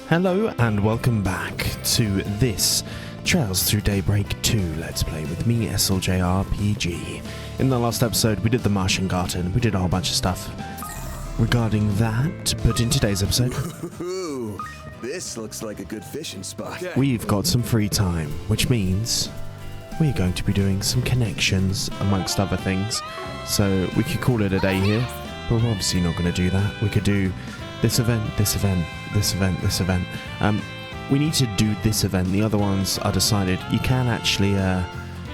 Hello and welcome back to this Trails Through Daybreak 2 Let's Play with me, SLJRPG. In the last episode we did the Martian Garden, we did a whole bunch of stuff regarding that, but in today's episode... Ooh, this looks like a good fishing spot. We've got some free time, which means we're going to be doing some connections amongst other things. So we could call it a day here, but we're obviously not going to do that. We could do this event, this event, this event, this event. We need to do this event. The other ones are decided. You can actually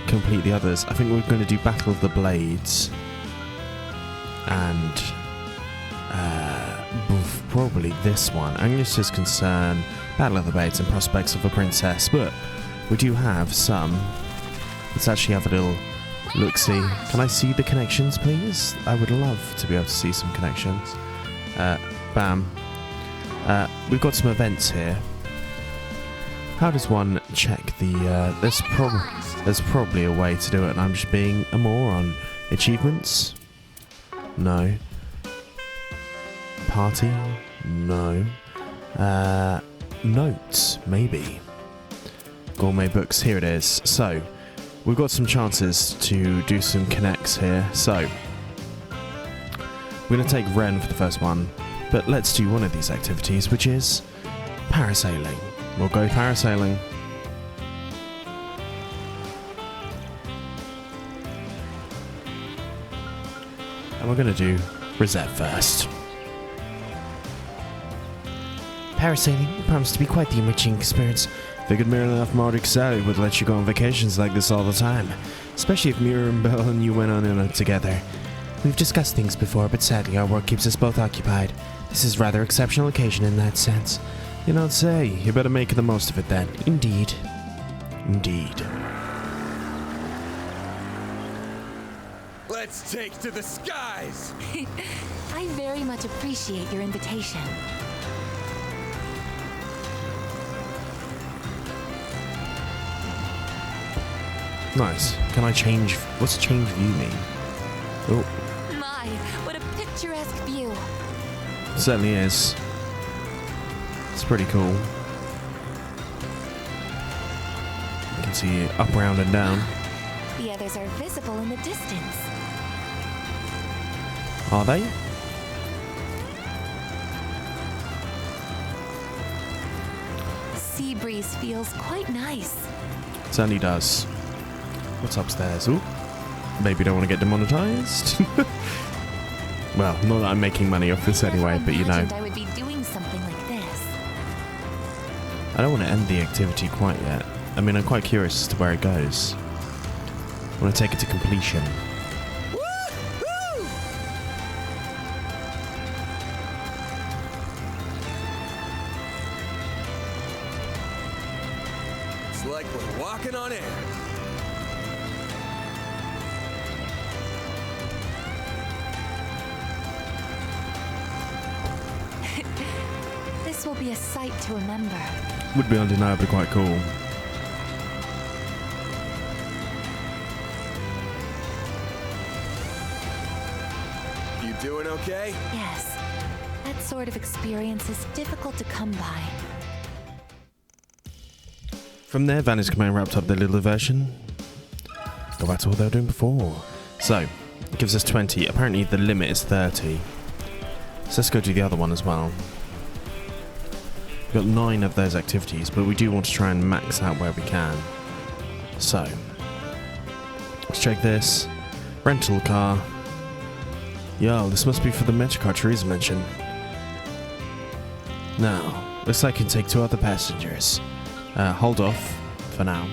complete the others. I think we're going to do Battle of the Blades and probably this one. Agnes's Concern, Battle of the Blades, and Prospects of a Princess. But we do have some. Let's actually have a little look-see. Can I see the connections, please? I would love to be able to see some connections. Bam. We've got some events here. How does one check the... there's probably a way to do it and I'm just being a moron. Achievements? No. Party? No. Notes? Maybe. Gourmet books, here it is. So, we've got some chances to do some connects here. So, we're going to take Ren for the first one. But let's do one of these activities, which is parasailing. We'll go parasailing. And we're going to do Rosette first. Parasailing promised to be quite the enriching experience. Figured Mirror and Mardik Sally would let you go on vacations like this all the time. Especially if Mirror and Belle and you went on it together. We've discussed things before, but sadly our work keeps us both occupied. This is a rather exceptional occasion in that sense. You don't say. You better make the most of it then. Indeed. Indeed. Let's take to the skies! I very much appreciate your invitation. Nice. Can I change... What's change view mean? Oh. My, what a picturesque view. Certainly is. It's pretty cool. You can see up, round, and down. The others are visible in the distance. Are they? Sea breeze feels quite nice. It certainly does. What's upstairs? Ooh. Maybe don't want to get demonetized. Well, not that I'm making money off this anyway, but you know. I would be doing something like this. I don't want to end the activity quite yet. I mean, I'm quite curious as to where it goes. I want to take it to completion. Woo-hoo! It's like we're walking on air. This will be a sight to remember. Would be undeniably quite cool. You doing okay? Yes, that sort of experience is difficult to come by. From there, Vantage Command wrapped up their little diversion. Go back to what they were doing before. So, it gives us 20. Apparently the limit is 30. So let's go do the other one as well. We've got 9 of those activities, but we do want to try and max out where we can. So, let's check this. Rental car. Yo, this must be for the Metrocar Teresa mentioned. Now, looks like I can take 2 other passengers. Hold off for now.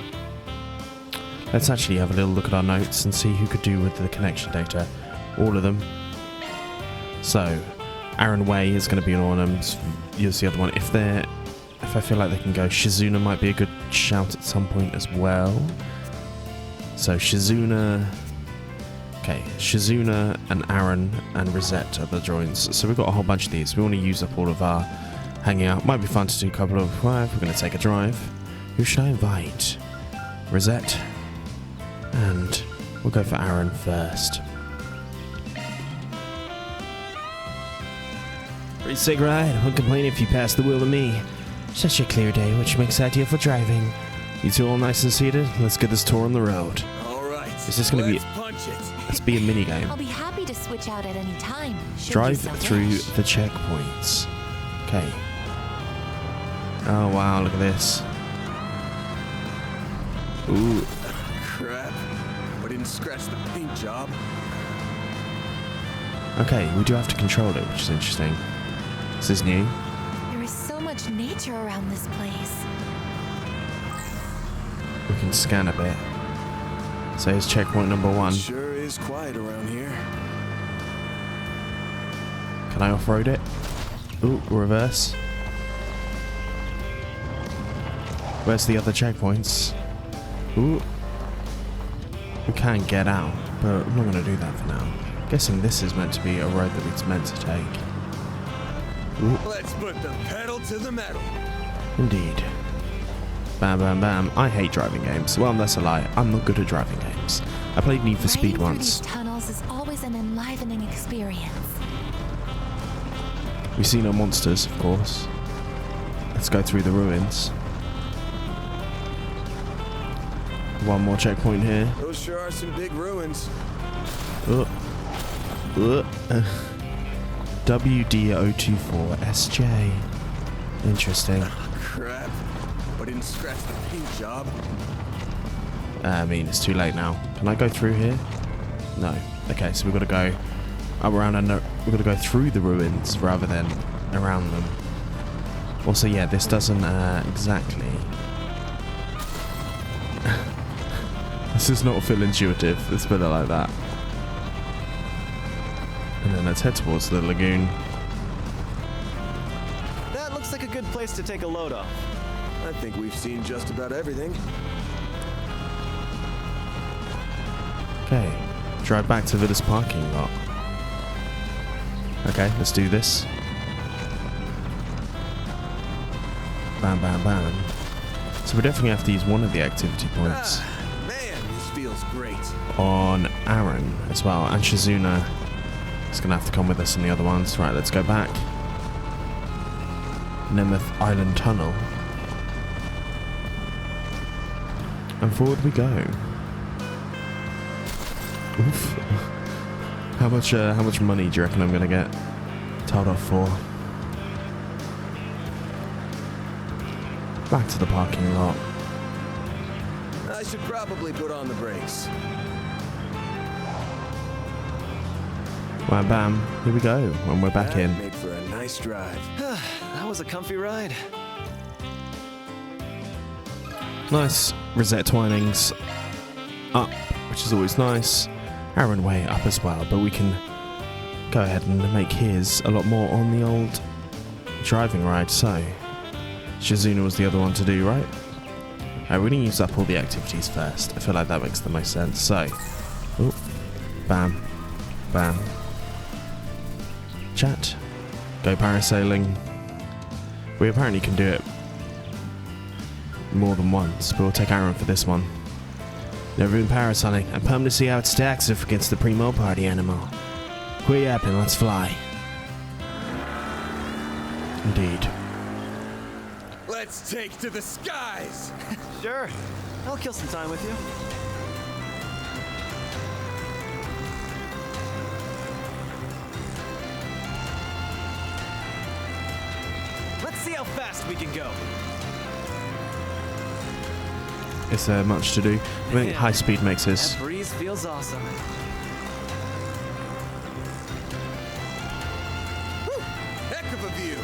Let's actually have a little look at our notes and see who could do with the connection data. All of them. So, Aaron Way is going to be an ornament. Use the other one. If I feel like they can go, Shizuna might be a good shout at some point as well. So Shizuna. Okay, Shizuna and Aaron and Rosette are the joins. So we've got a whole bunch of these. We want to use up all of our hanging out. Might be fun to do a couple of. Well, if we're going to take a drive, who should I invite? Rosette. And we'll go for Aaron first. Pretty sick ride. Won't complain if you pass the wheel to me. Such a clear day, which makes it ideal for driving. You two all nice and seated? Let's get this tour on the road. All right. Is this going to be... punch it. Let's be a minigame. I'll be happy to switch out at any time. should you Drive so through wish. the checkpoints. Okay. Oh wow, look at this. Ooh. Crap. I didn't scratch the paint job. Okay, we do have to control it, which is interesting. This is new. There is so much nature around this place. We can scan a bit. So here's checkpoint number 1. Sure is quiet around here. Can I off-road it? Ooh, reverse. Where's the other checkpoints? Ooh. We can get out, but I'm not going to do that for now. Guessing this is meant to be a road that it's meant to take. Ooh, Let's put the pedal to the metal. indeed. Bam, bam, bam. I hate driving games. Well, that's a lie. I'm not good at driving games. I played Need for Speed Riding through once. these tunnels is always an enlivening experience. We've seen no monsters, of course. Let's go through the ruins. One more checkpoint here. Those sure are some big ruins. WD024SJ. Interesting. Crap. I didn't scratch the paint job. I mean, it's too late now. Can I go through here? No. Okay, so we've got to go around and we've got to go through the ruins rather than around them. Also, yeah, this doesn't exactly... This does not feel intuitive. Let's put it like that. And then let's head towards the lagoon. That looks like a good place to take a load off. I think we've seen just about everything. Okay, drive back to this parking lot. Okay, let's do this. Bam, bam, bam. So we definitely have to use one of the activity points Man, this feels great. on Aaron as well. And Shizuna is going to have to come with us in the other ones. Right, let's go back. Nemeth Island Tunnel. And forward we go. Oof. How much money do you reckon I'm gonna get told off for? Back to the parking lot. I should probably put on the brakes. Bam, bam. Here we go. And we're back That in. made for a nice drive. That was a comfy ride. Nice rosette twinings up, which is always nice. Aaron way up as well, but we can go ahead and make his a lot more on the old driving ride. So Shizuna was the other one to do, right? We're going to use up all the activities first. I feel like that makes the most sense. So, ooh, bam, bam. Chat. Go parasailing. We apparently can do it more than once, but we'll take Aaron for this one. Never been parasailing. I'm pumped to see how it stacks up against the primo party animal. Quit yapping, let's fly. Indeed. Let's take to the skies. Sure. I'll kill some time with you. Let's see how fast we can go. Is there much to do? I think high speed makes this. That breeze feels awesome. Woo! Heck of a view.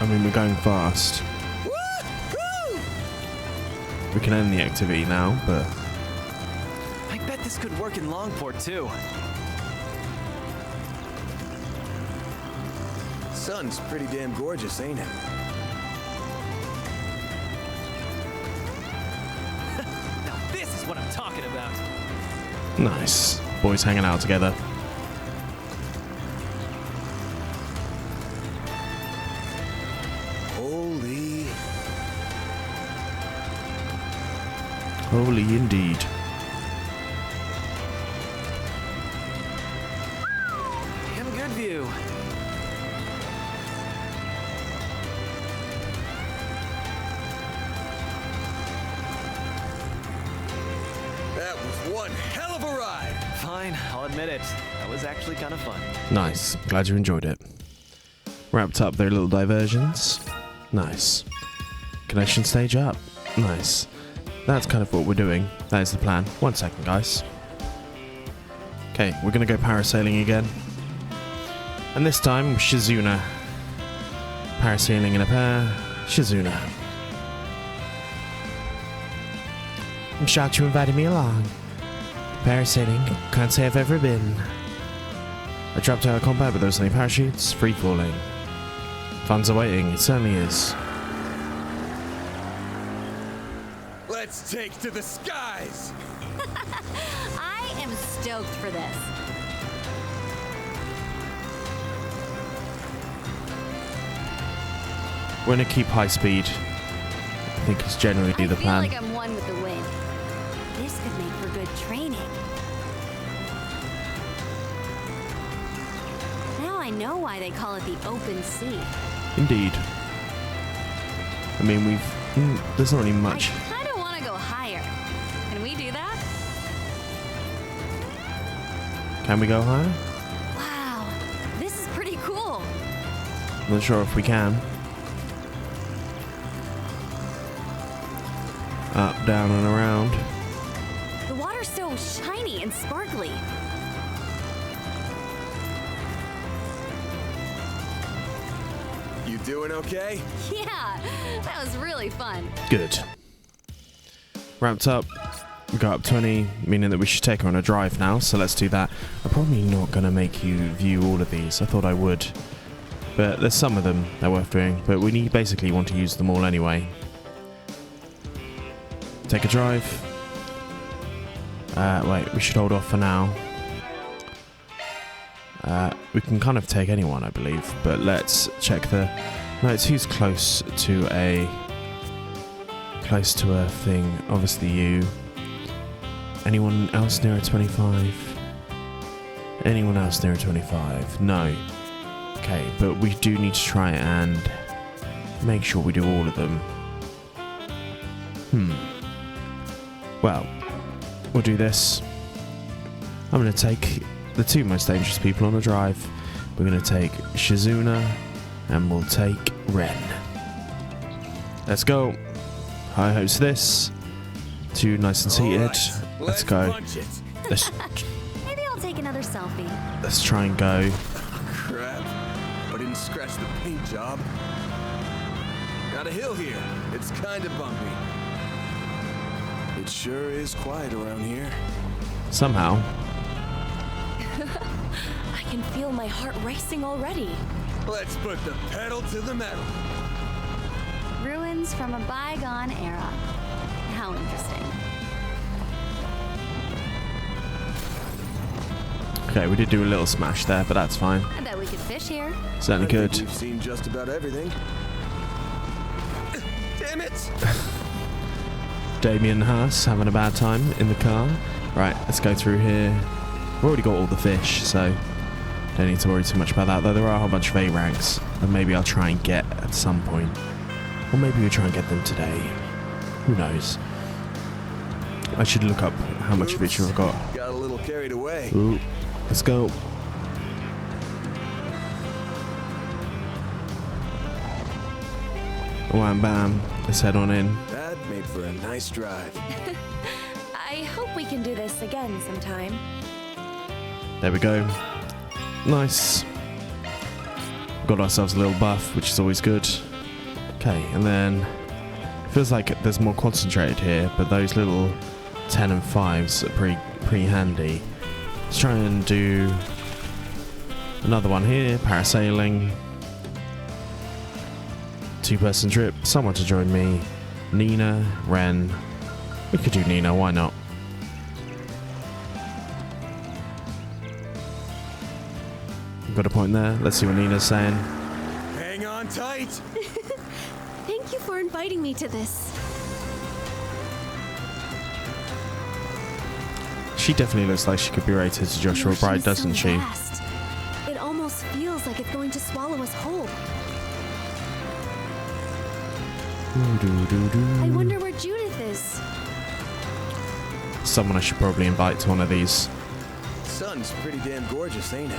I mean, we're going fast. Woo! We can end the activity now, but I bet this could work in Longport too. Sun's pretty damn gorgeous, ain't it? Now this is what I'm talking about. nice. Boys hanging out together. Holy. Holy indeed. Damn good view. was one hell of a ride. Fine, I'll admit it. That was actually kind of fun. Nice. Glad you enjoyed it. Wrapped up their little diversions. Nice. Connection stage up. Nice. That's kind of what we're doing. That is the plan. 1 second, guys. Okay, we're going to go parasailing again. And this time, Shizuna. Parasailing in a pair. Shizuna. I'm shocked you invited me along. Parasailing, can't say I've ever been. I dropped out of combat, but there's any parachutes. Free falling. Fun's awaiting, it certainly is. Let's take to the skies. I am stoked for this. We're gonna keep high speed. I think it's generally the plan. I feel like I'm one with the wind. This could make for good training. Now I know why they call it the open sea. Indeed. I mean, there's not really much. I kind of want to go higher. Can we do that? Can we go higher? Wow, this is pretty cool. Not sure if we can. Up, down, and around. The water's so shiny and sparkly. You doing okay? Yeah, that was really fun. Good. Wrapped up. We got up 20, meaning that we should take her on a drive now, so let's do that. I'm probably not going to make you view all of these. I thought I would. But there's some of them that are worth doing, but we basically want to use them all anyway. Take a drive. Wait, we should hold off for now. We can kind of take anyone, I believe, but let's check the notes. Who's close to a thing? Obviously you. Anyone else near a 25? Anyone else near a 25? No. Okay, but we do need to try and make sure we do all of them. Well, we'll do this. I'm going to take the 2 most dangerous people on a drive. We're going to take Shizuna and we'll take Ren. Let's go. High hopes this. 2 nice and seated. Right, Let's go. Let's Maybe I'll take another selfie. let's try and go. Crap. I didn't scratch the paint job. Got a hill here. It's kind of bumpy. It sure is quiet around here. Somehow. I can feel my heart racing already. Let's put the pedal to the metal. Ruins from a bygone era. How interesting. Okay, we did do a little smash there, but that's fine. I bet we could fish here. Certainly I think could. we've seen just about everything. Damn it! Damien Haas having a bad time in the car. Right, let's go through here. We've already got all the fish, so don't need to worry too much about that. Though there are a whole bunch of A ranks that maybe I'll try and get at some point. Or maybe we'll try and get them today. Who knows? I should look up how much of each I've got. Got a little carried away. Ooh, let's go. Wham bam, let's head on in. That made for a nice drive. I hope we can do this again sometime. There we go. Nice. Got ourselves a little buff, which is always good. Okay, and then feels like there's more concentrated here, but those little 10 and 5s are pretty handy. Let's try and do another one here, parasailing. 2-person trip, someone to join me. Nina, Ren. We could do Nina, why not? Got a point there. Let's see what Nina's saying. Hang on tight. Thank you for inviting me to this. She definitely looks like she could be rated to Joshua Bride, She's doesn't so she? vast. It almost feels like it's going to swallow us whole. I wonder where Judith is. someone I should probably invite to one of these. Sun's pretty damn gorgeous, ain't it?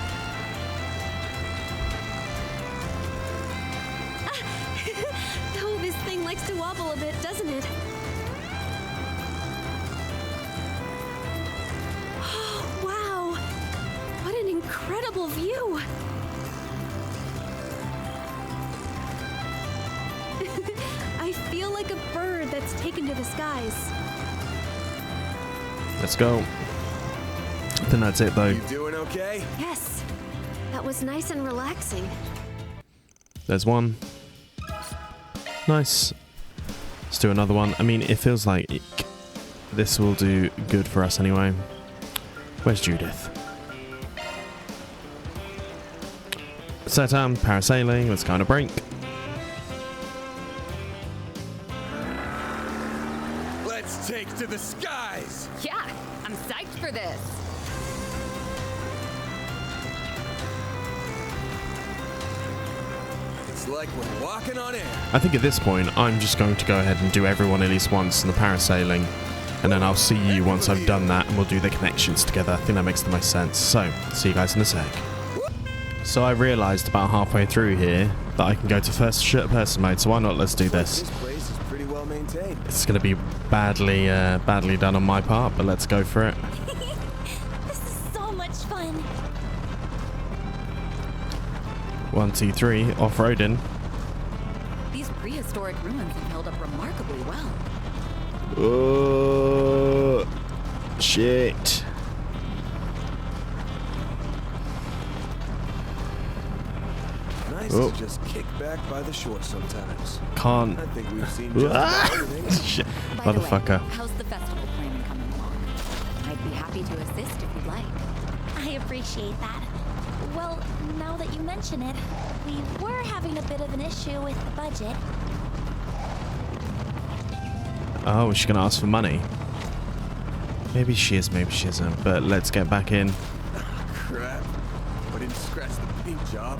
Oh, this thing likes to wobble a bit, doesn't it? Oh, wow! What an incredible view! I feel like a bird that's taken to the skies. Let's go. I think that's it though. You doing okay? Yes, that was nice and relaxing. There's one. Nice. Let's do another one. I mean, it feels like this will do good for us anyway. Where's Judith? Set down, parasailing, let's go on a break. Let's take to the skies! Yeah, I'm psyched for this. It's like we're walking on air. I think at this point, I'm just going to go ahead and do everyone at least once in the parasailing. And then I'll see you once I've done that and we'll do the connections together. I think that makes the most sense. So, see you guys in a sec. So I realised about halfway through here that I can go to first person mode, so why not? Let's do this. This place is pretty well maintained. It's going to be badly done on my part, but let's go for it. This is so much fun. 1, 2, 3, off-roading. These prehistoric ruins have held up remarkably well. Oh, shit. Nice Oh. to just kick back by the shore sometimes. Can't. I think we've seen just about everything. Shit. By the way, Motherfucker. how's the festival planning coming along? I'd be happy to assist if you'd like. I appreciate that. Well, now that you mention it, we were having a bit of an issue with the budget. Oh, is she going to ask for money? Maybe she is, maybe she isn't. But let's get back in. Crap. I didn't scratch the paint job.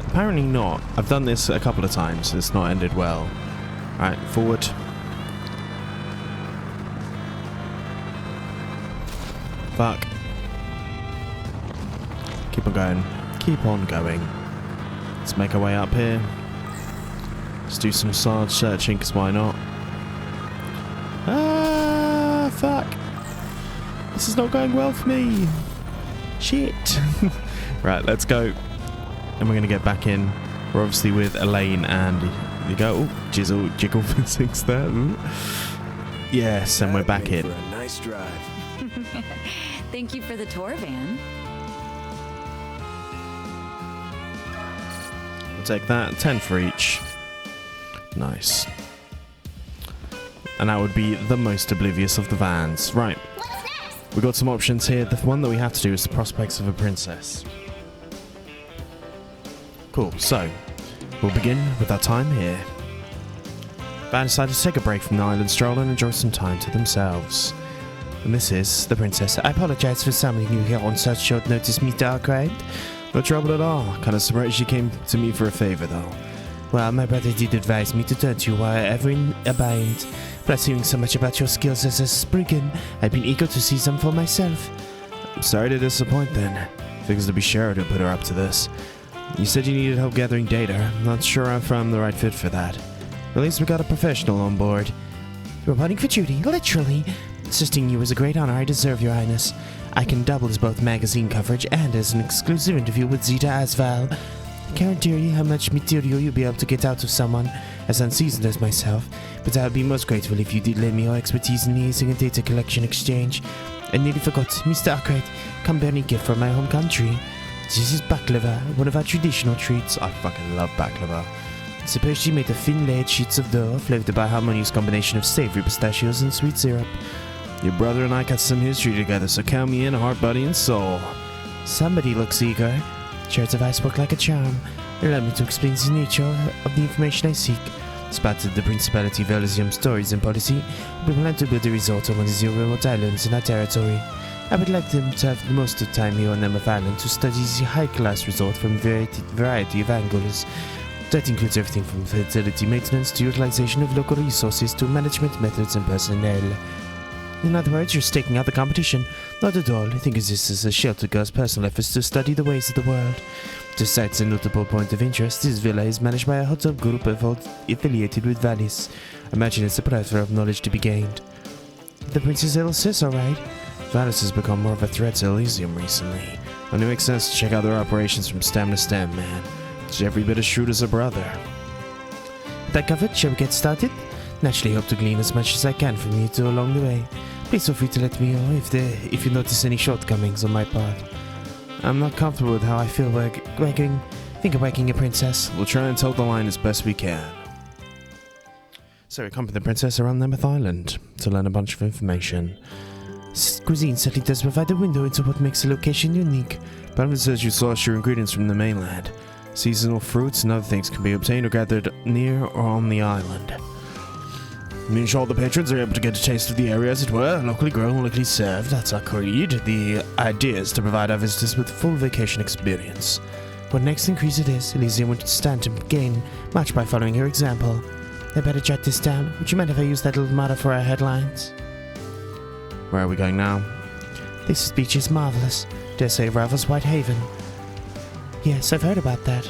Apparently not. I've done this a couple of times. It's not ended well. Alright, forward. Fuck. Keep on going. Keep on going. Let's make our way up here. Let's do some side searching, because why not? Ah, fuck. This is not going well for me. Shit. Right, let's go. And we're going to get back in. We're obviously with Elaine and you go. Oh, jiggle physics there. Ooh. Yes, and we're back in. For a nice drive. Thank you for the tour van. We'll take that. 10 for each. Nice. And that would be the most oblivious of the vans. Right. We've got some options here. The one that we have to do is the prospects of a princess. Cool, so we'll begin with our time here. Van decided to take a break from the island stroll and enjoy some time to themselves. And this is the princess. I apologize for summoning you here on such short notice, Mr. Arkride. No trouble at all. Kind of surprised you came to me for a favor, though. Well, my brother did advise me to turn to you while ever in a bind. Plus, hearing so much about your skills as a Spriggan, I've been eager to see some for myself. I'm sorry to disappoint, then. Figures to be sure to put her up to this. You said you needed help gathering data. I'm not sure if I'm the right fit for that. At least we got a professional on board. Reporting for duty, literally. Assisting you is a great honor. I deserve, Your Highness. I can double as both magazine coverage and as an exclusive interview with Zeta Asval. I can't tell you how much material you'll be able to get out of someone as unseasoned as myself, but I would be most grateful if you did lend me your expertise in liaising and data collection exchange. I nearly forgot, Mr. Arkride, come bear me a gift from my home country. This is baklava, one of our traditional treats. I fucking love baklava. Supposedly made of thin-layered sheets of dough, flavored by a harmonious combination of savory pistachios and sweet syrup. Your brother and I got some history together, so count me in, heart, body, and soul. Somebody looks eager. Shards of ice work like a charm. Allow me to explain the nature of the information I seek. Spotted the Principality of Elysium stories and policy. We plan to build a resort on one of the remote islands in our territory. I would like them to have the most of the time here on Nemeth Island to study the high-class resort from a variety of angles. That includes everything from fertility maintenance to utilization of local resources to management methods and personnel. In other words, you're staking out the competition. Not at all. I think this is a sheltered girl's personal efforts to study the ways of the world. Besides a notable point of interest, this villa is managed by a hot tub group affiliated with Valis. Imagine it's a plethora of knowledge to be gained. The Princess Elsis, alright. Valis has become more of a threat to Elysium recently. And it makes sense to check out their operations from stem to stem, man. It's every bit as shrewd as a brother. That covered, shall we get started? Naturally hope to glean as much as I can from you two along the way. Please feel free to let me know if you notice any shortcomings on my part. I'm not comfortable with how I feel finger-wagging a princess. We'll try and toe the line as best we can. So we accompany the princess around Nemeth Island to learn a bunch of information. Cuisine certainly does provide a window into what makes the location unique. But says you source your ingredients from the mainland. Seasonal fruits and other things can be obtained or gathered near or on the island. Means all the patrons are able to get a taste of the area, as it were, locally grown, locally served. That's our creed. The idea is to provide our visitors with full vacation experience. What next increase it is, Elysium would stand to gain much by following your example. I better jot this down. Would you mind if I use that little motto for our headlines? Where are we going now? This beach is marvelous. Dare say rivals Whitehaven. Yes, I've heard about that.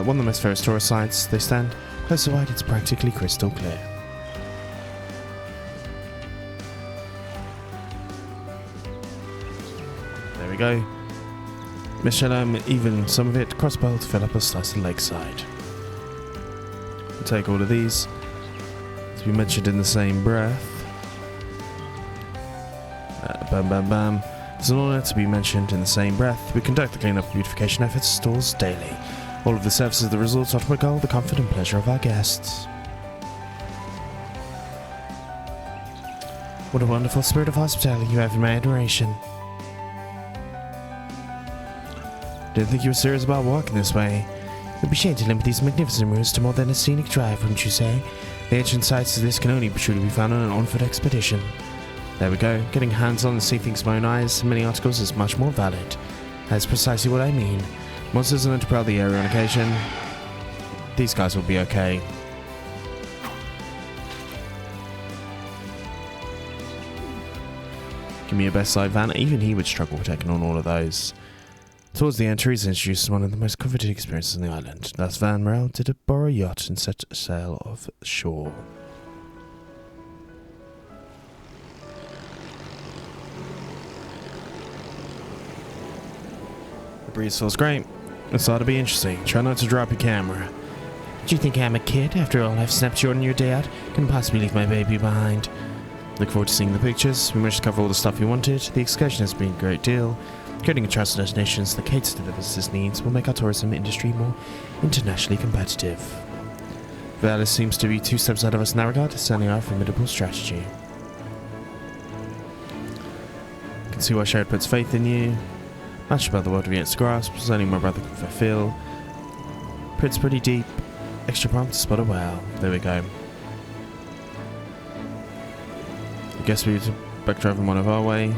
One of the most famous tourist sites. They stand close to white. It's practically crystal clear. There we go. Michelle, even some of it crossbow to fill up a slice of lakeside. We'll take all of these to be mentioned in the same breath. Bam bam bam. It's an honor to be mentioned in the same breath. We conduct the cleanup and beautification efforts stores daily. All of the services of the resort's ultimate goal, the comfort and pleasure of our guests. What a wonderful spirit of hospitality you have in my adoration. Didn't think you were serious about walking this way. It would be shame to limit these magnificent rooms to more than a scenic drive, wouldn't you say? The ancient sites of this can only truly be found on an on-foot expedition. There we go. Getting hands-on and see things with my own eyes in many articles is much more valid. That's precisely what I mean. Monsters are to prowl the area on occasion. These guys will be okay. Give me your best side van. Even he would struggle with taking on all of those. Towards the entry is introduced one of the most coveted experiences on the island. Thus Van Morel did borrow a yacht and set sail off shore. The breeze feels great. This ought to be interesting. Try not to drop your camera. Do you think I'm a kid? After all, I've snapped you on your day out. Couldn't possibly leave my baby behind. Look forward to seeing the pictures. We managed to cover all the stuff you wanted. The excursion has been a great deal. Creating a trusted destinations that caters to the visitors' needs will make our tourism industry more internationally competitive. Valis seems to be 2 steps ahead of us in that regard, certainly our formidable strategy. You can see why Sherrod puts faith in you. Much about the world we yet to grasp, only my brother can fulfill. Prince pretty deep. Extra prompt to spot a whale. There we go. I guess we're back driving one of our way.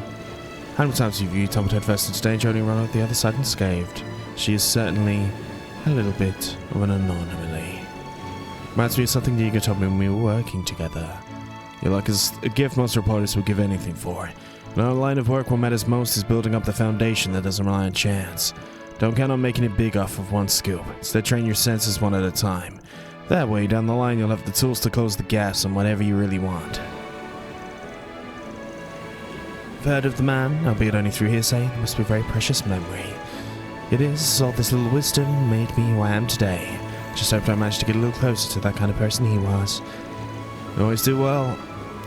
How many times have you tumbled headfirst into danger only run out the other side unscathed? She is certainly a little bit of an anomaly. Reminds me of something Diego told me when we were working together. Your luck is a gift most reporters would give anything for. In our line of work, what matters most is building up the foundation that doesn't rely on chance. Don't count on making it big off of one scoop. Instead, train your senses one at a time. That way, down the line, you'll have the tools to close the gaps on whatever you really want. Heard of the man, albeit only through hearsay. It must be a very precious memory. It is, all this little wisdom made me who I am today. Just hoped I managed to get a little closer to that kind of person he was. You always do well.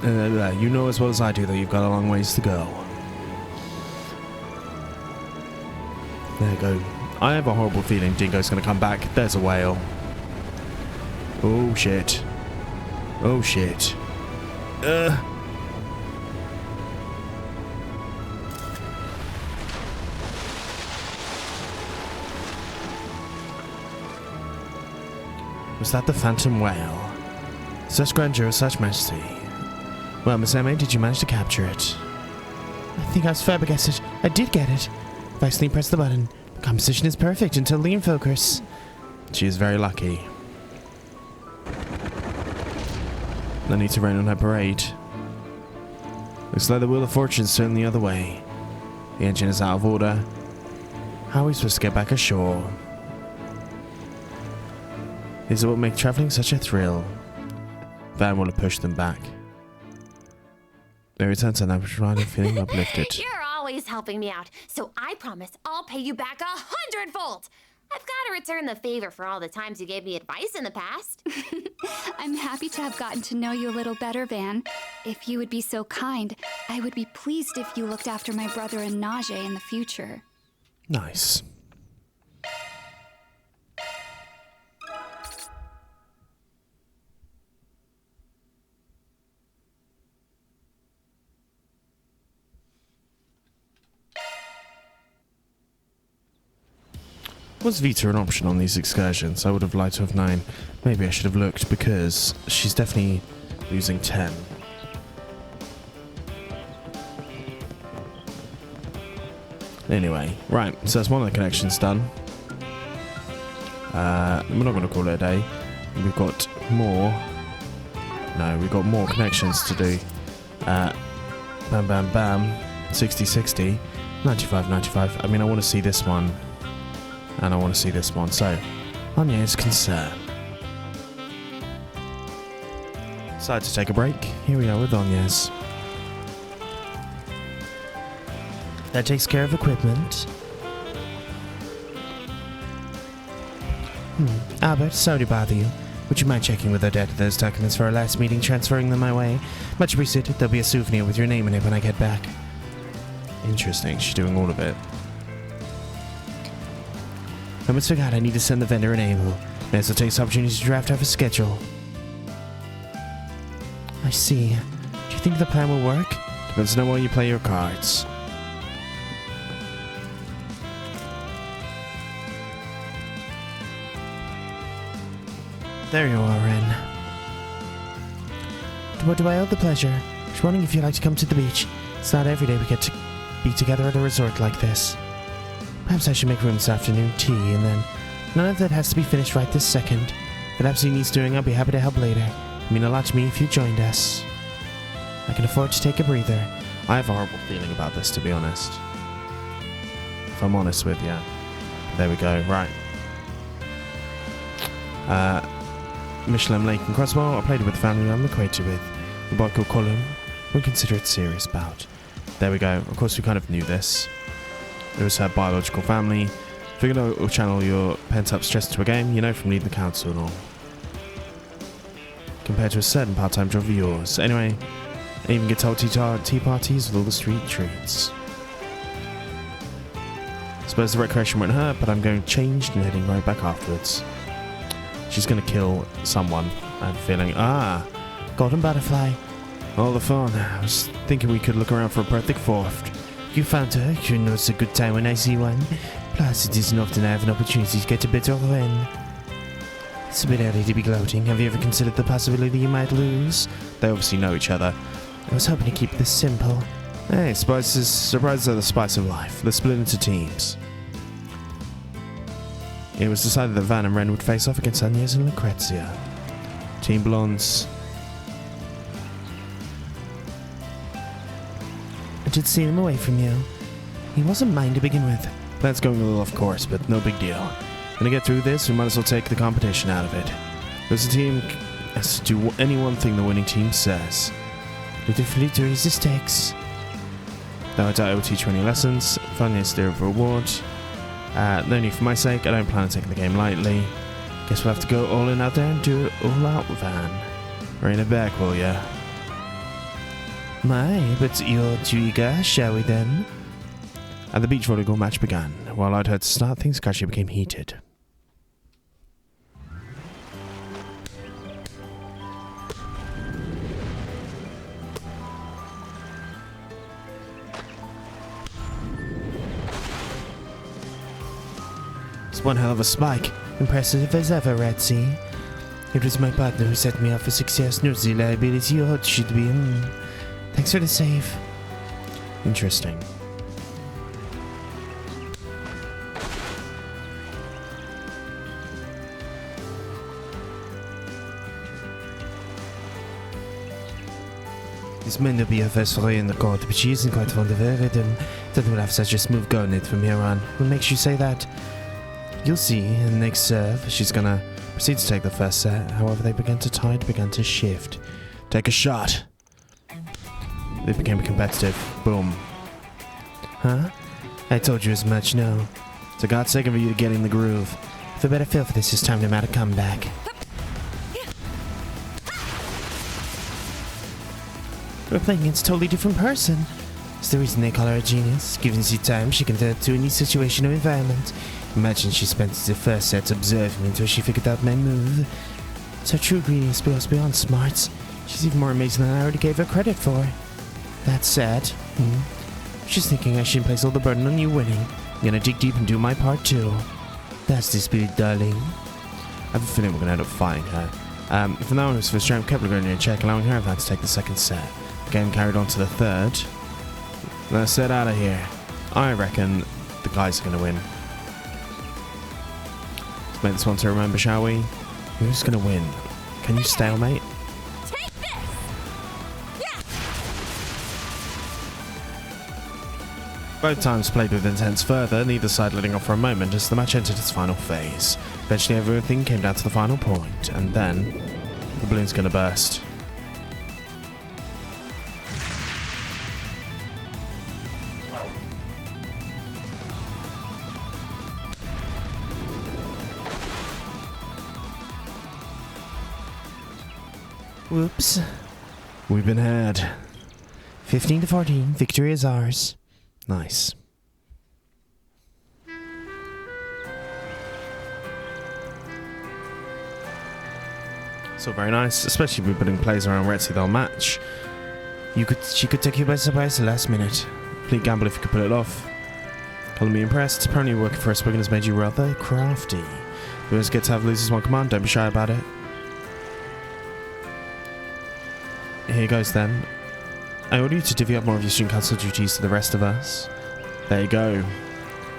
You know as well as I do that you've got a long ways to go. There you go. I have a horrible feeling Dingo's gonna come back. There's a whale. Oh shit. Oh shit. Was that the phantom whale? Such grandeur, such majesty. Well, Miss Emma, did you manage to capture it? I think I was flabbergasted. I did get it. If I accidentally press the button, the composition is perfect until lean focus. She is very lucky. No need to rain on her parade. Looks like the Wheel of Fortune's turned the other way. The engine is out of order. How are we supposed to get back ashore? Is it what makes travelling such a thrill? Van will have pushed them back. They return to them, feeling uplifted. You're always helping me out, so I promise I'll pay you back 100-fold. I've got to return the favor for all the times you gave me advice in the past. I'm happy to have gotten to know you a little better, Van. If you would be so kind, I would be pleased if you looked after my brother and Najee in the future. Nice. Was Vita an option on these excursions? I would have liked to have known. Maybe I should have looked, because she's definitely losing 10. Anyway, right, so that's one of the connections done. We're not going to call it a day. We've got more. No, we've got more connections to do. Bam, bam, bam. 60, 60. 95, 95. I mean, I want to see this one. And I want to see this one. So, Anya's concern. Decided to take a break. Here we are with Anya's. That takes care of equipment. Albert, sorry to bother you. Would you mind checking with Odette those documents for our last meeting, transferring them my way? Much appreciated. There'll be a souvenir with your name in it when I get back. Interesting. She's doing all of it. I almost forgot I need to send the vendor an email. May as well take this opportunity to draft out a schedule. I see. Do you think the plan will work? Depends on how well you play your cards. There you are, Ren. What do I owe the pleasure? I was wondering if you'd like to come to the beach. It's not every day we get to be together at a resort like this. Perhaps I should make room this afternoon, tea, and then... None of that has to be finished right this second. If it absolutely needs doing, I'll be happy to help later. It'd mean a lot to me if you joined us. I can afford to take a breather. I have a horrible feeling about this, to be honest. If I'm honest with you. There we go, right. Michelin Lake and Crossbow. I played it with a family I'm acquainted with. The boy called Colin. We'll consider it serious bout. There we go. Of course, we kind of knew this. It was her biological family. Figured out will channel your pent-up stress to a game, you know, from leading the council and all. Compared to a certain part-time job of yours. Anyway, I even get told tea parties with all the street treats. Suppose the recreation won't hurt, but I'm going changed and heading right back afterwards. She's going to kill someone. I have a feeling. Golden butterfly. All the fun. I was thinking we could look around for a perfect fourth. You found her. You know it's a good time when I see one. Plus, it isn't often I have an opportunity to get a bit of a win. It's a bit early to be gloating. Have you ever considered the possibility you might lose? They obviously know each other. I was hoping to keep this simple. Hey, surprises are the spice of life. They're split into teams. It was decided that Van and Ren would face off against Agnes and Lucrezia. Team Blondes. I did see him away from you. He wasn't mine to begin with. Plan's going a little off course, but no big deal. When I get through this, we might as well take the competition out of it. There's a team has to do any one thing the winning team says. Little victories this takes. Though I doubt I will teach you any lessons. Fun is the reward. No need for my sake. I don't plan on taking the game lightly. Guess we'll have to go all in out there and do it all out, Van. Rein it back, will ya? My, but you're too eager, shall we then? And the beach volleyball match began. While I'd heard to start, things gradually became heated. It's one hell of a spike. Impressive as ever, Red Sea. It was my partner who set me up for success. No liability or what should be. Thanks for the save. Interesting. This may not be her first foray in the court, but she isn't quite fond of her rhythm. Then we'll have such a smooth go on it from here on. What makes you say that? You'll see, in the next serve, she's gonna proceed to take the first set. However, the tide began to shift. Take a shot. They became competitive. Boom. Huh? I told you as much, no. So God's sake for you to get in the groove. If a better feel for this, it's time to mount a comeback. We're playing against a totally different person. It's the reason they call her a genius. Given she time, she can adapt to any situation or environment. Imagine she spent the first set observing me until she figured out my move. So true genius goes beyond smarts. She's even more amazing than I already gave her credit for. That's sad. She's thinking I shouldn't place all the burden on you winning. I'm gonna dig deep and do my part too. That's the spirit, darling. I have a feeling we're gonna end up fighting her. From now on, it was first round, kept going in check, allowing her to take the second set. The game carried on to the third. Let's get out of here. I reckon the guys are gonna win. Let's make this one to remember, shall we? Who's gonna win? Can you stalemate? Take this! Yeah! Both times played with intense fervour, neither side letting off for a moment as the match entered its final phase. Eventually everything came down to the final point, and then the balloon's gonna burst. Whoops. We've been had. 15-14, victory is ours. Nice. So very nice, especially if we're putting plays around Retzi, they'll match. She could take you by surprise at the last minute. Complete gamble if you could pull it off. Calling me impressed. Apparently working for a Spriggan has made you rather crafty. You always get to have losers one command, don't be shy about it. Here goes then. I order you to divvy up more of your student council duties to the rest of us. There you go.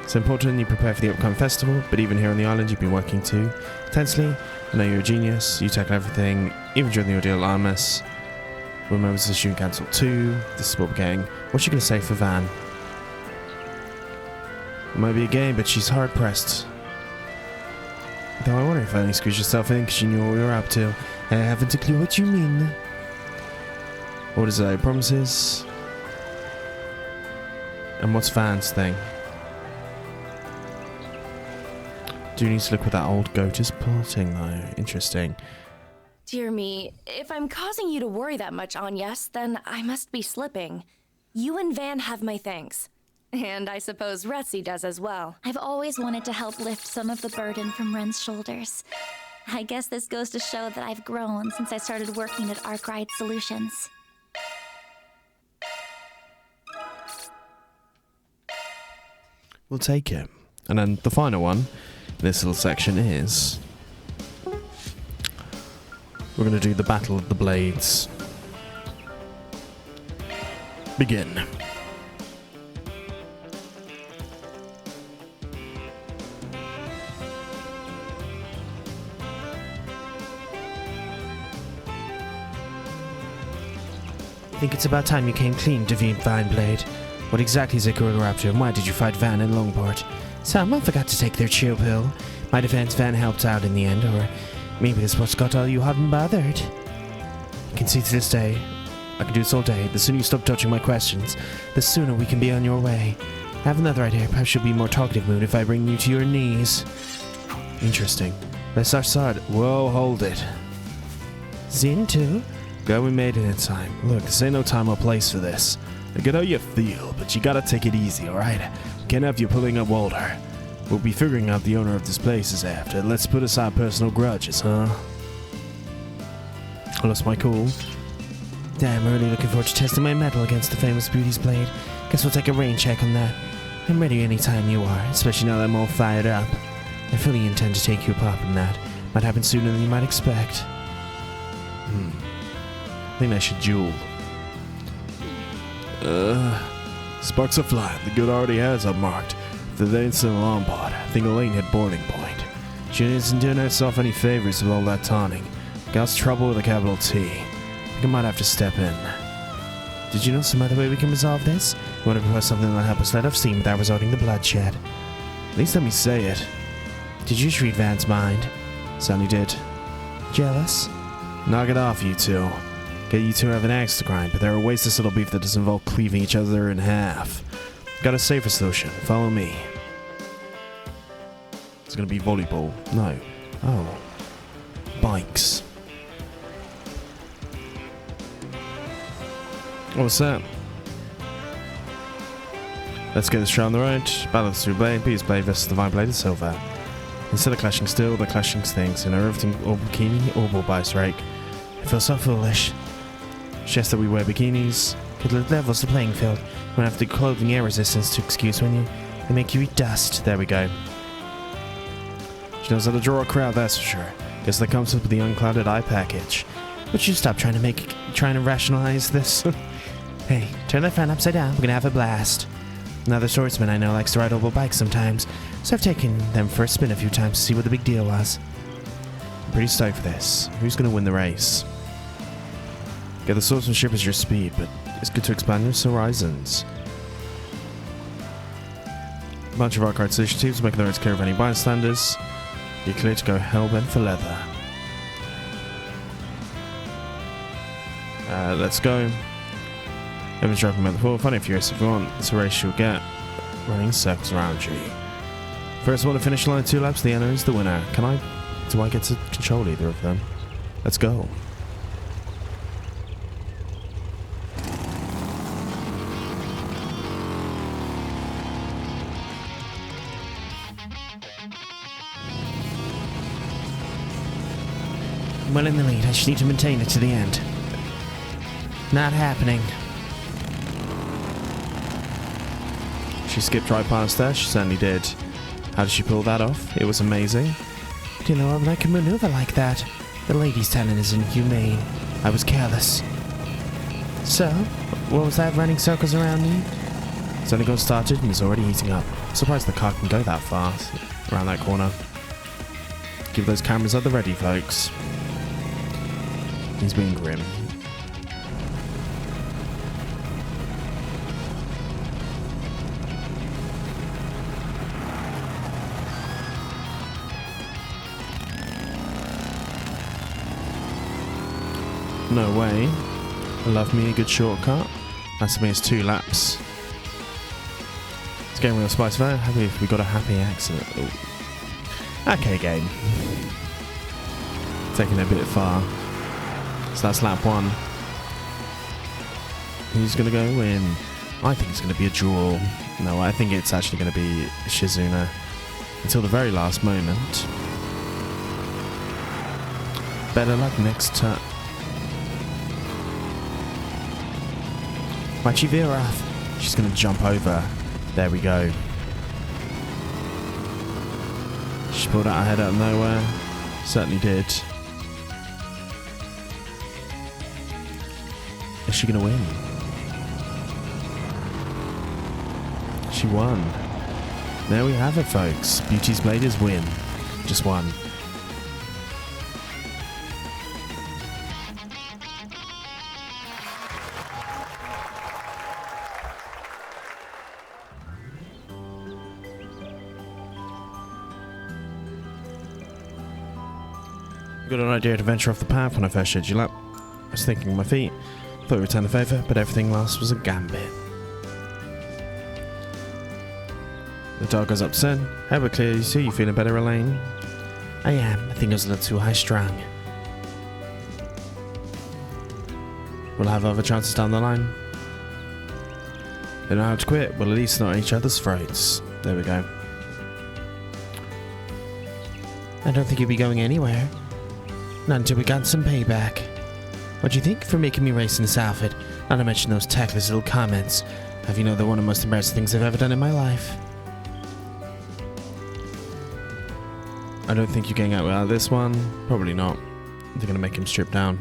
It's important you prepare for the upcoming festival, but even here on the island you've been working too intensely. I know you're a genius, you tackle everything, even during the ordeal at Armus. We're members of the student council too. This is what we're getting. What's she gonna say for Van? It might be a game, but she's hard pressed. Though I wonder if I only squeezed yourself in because you knew what we were up to. I haven't a clue what you mean. What is it? Promises? And what's Van's thing? Do you need to look what that old goat is plotting though? Interesting. Dear me, if I'm causing you to worry that much, Agnes, then I must be slipping. You and Van have my thanks. And I suppose Retzi does as well. I've always wanted to help lift some of the burden from Ren's shoulders. I guess this goes to show that I've grown since I started working at Arkride Solutions. We'll take it. And then the final one in this little section is... we're going to do the Battle of the Blades. Begin. I think it's about time you came clean, Divine Vineblade. What exactly is it you're up to, and why did you fight Van in Longport? Someone forgot to take their chill pill. My defense Van helped out in the end, or maybe this what's got all you hot and bothered. I can see to this day. I can do this all day. The sooner you stop touching my questions, the sooner we can be on your way. I have another idea. Perhaps you'll be more talkative mood if I bring you to your knees. Interesting. Let's start. Whoa, hold it. Zin too? Glad we made it in time. Look, this ain't no time or place for this. I get how you feel, but you gotta take it easy, alright? Can't have you pulling up Walter. We'll be figuring out the owner of this place is after. Let's put aside personal grudges, huh? I lost my cool. Damn, I'm really looking forward to testing my mettle against the famous Beauty's Blade. Guess we'll take a rain check on that. I'm ready anytime you are, especially now that I'm all fired up. I fully intend to take you up on that. Might happen sooner than you might expect. I think I should duel. Sparks are flying. The good already has unmarked. If they ain't still on board, I think Elaine hit boiling point. She isn't doing herself any favors with all that taunting. Got trouble with a capital T. I think I might have to step in. Did you know some other way we can resolve this? You want to propose something that'll help us let off steam without resorting to bloodshed? At least let me say it. Did you read Van's mind? Certainly did. Jealous? Knock it off, you two. Get you two have an axe to grind, but there are ways to settle beef that doesn't involve cleaving each other in half. Got a safer solution. Follow me. It's gonna be volleyball. No. Oh. Bikes. What's that? Let's get this show on the road. Battle through blade, Peter's blade versus divine blade of silver. Instead of clashing steel, they're clashing things. You know, everything or bikini or ball by strike. I feel so foolish. Just that we wear bikinis. Could levels the playing field. You won't have the clothing air resistance to excuse when you. They make you eat dust. There we go. She knows how to draw a crowd, that's for sure. Guess that comes with the unclouded eye package. Would you stop trying to rationalize this? Hey, turn that fan upside down. We're gonna have a blast. Another swordsman I know likes to ride oval bikes sometimes, so I've taken them for a spin a few times to see what the big deal was. I'm pretty stoked for this. Who's gonna win the race? Get the swordsmanship as your speed, but it's good to expand your horizons. A bunch of Arkride Solutions teams making the roads clear of any bystanders. You're clear to go hellbent for leather. Let's go. Everyone's driving about the floor. Funny and furious if you want. It's a race you'll get running circles around you. First one to finish line, 2 laps, the winner is the winner. Do I get to control either of them? Let's go. I'm well in the lead. I just need to maintain it to the end. Not happening. She skipped right past there. She certainly did. How did she pull that off? It was amazing. Do you know I can maneuver like that? The lady's talent is inhumane. I was careless. So, what was that running circles around me? It's only got started and is already heating up. I'm surprised the car can go that fast around that corner. Give those cameras at the ready, folks. He's being grim. No way. I love me a good shortcut. That's to me it's 2 laps. It's getting real spice there. Happy if we got a happy accident. Ooh. Okay, game. Taking it a bit far. So that's lap 1. Who's gonna go win? I think it's gonna be a draw. No, I think it's actually gonna be Shizuna until the very last moment. Better luck next turn. Why'd she veer off? She's gonna jump over. There we go. She pulled out her head out of nowhere. Certainly did. Is she gonna win? She won. There we have it, folks. Beauty's Bladers win. Just one. Got an idea to venture off the path when I first showed you lap. I was thinking on my feet. Thought we'd return the favour, but everything last was a gambit. The dog goes up to 10. However clear you see, you feeling better, Elaine? I am. I think I was a little too high strung. We'll have other chances down the line. They know how to quit, well at least not each other's throats. There we go. I don't think you'll be going anywhere. Not until we got some payback. What do you think for making me race in this outfit? Not to mention those tactless little comments. Have you know they're one of the most embarrassing things I've ever done in my life? I don't think you're getting out of this one. Probably not. They're going to make him strip down.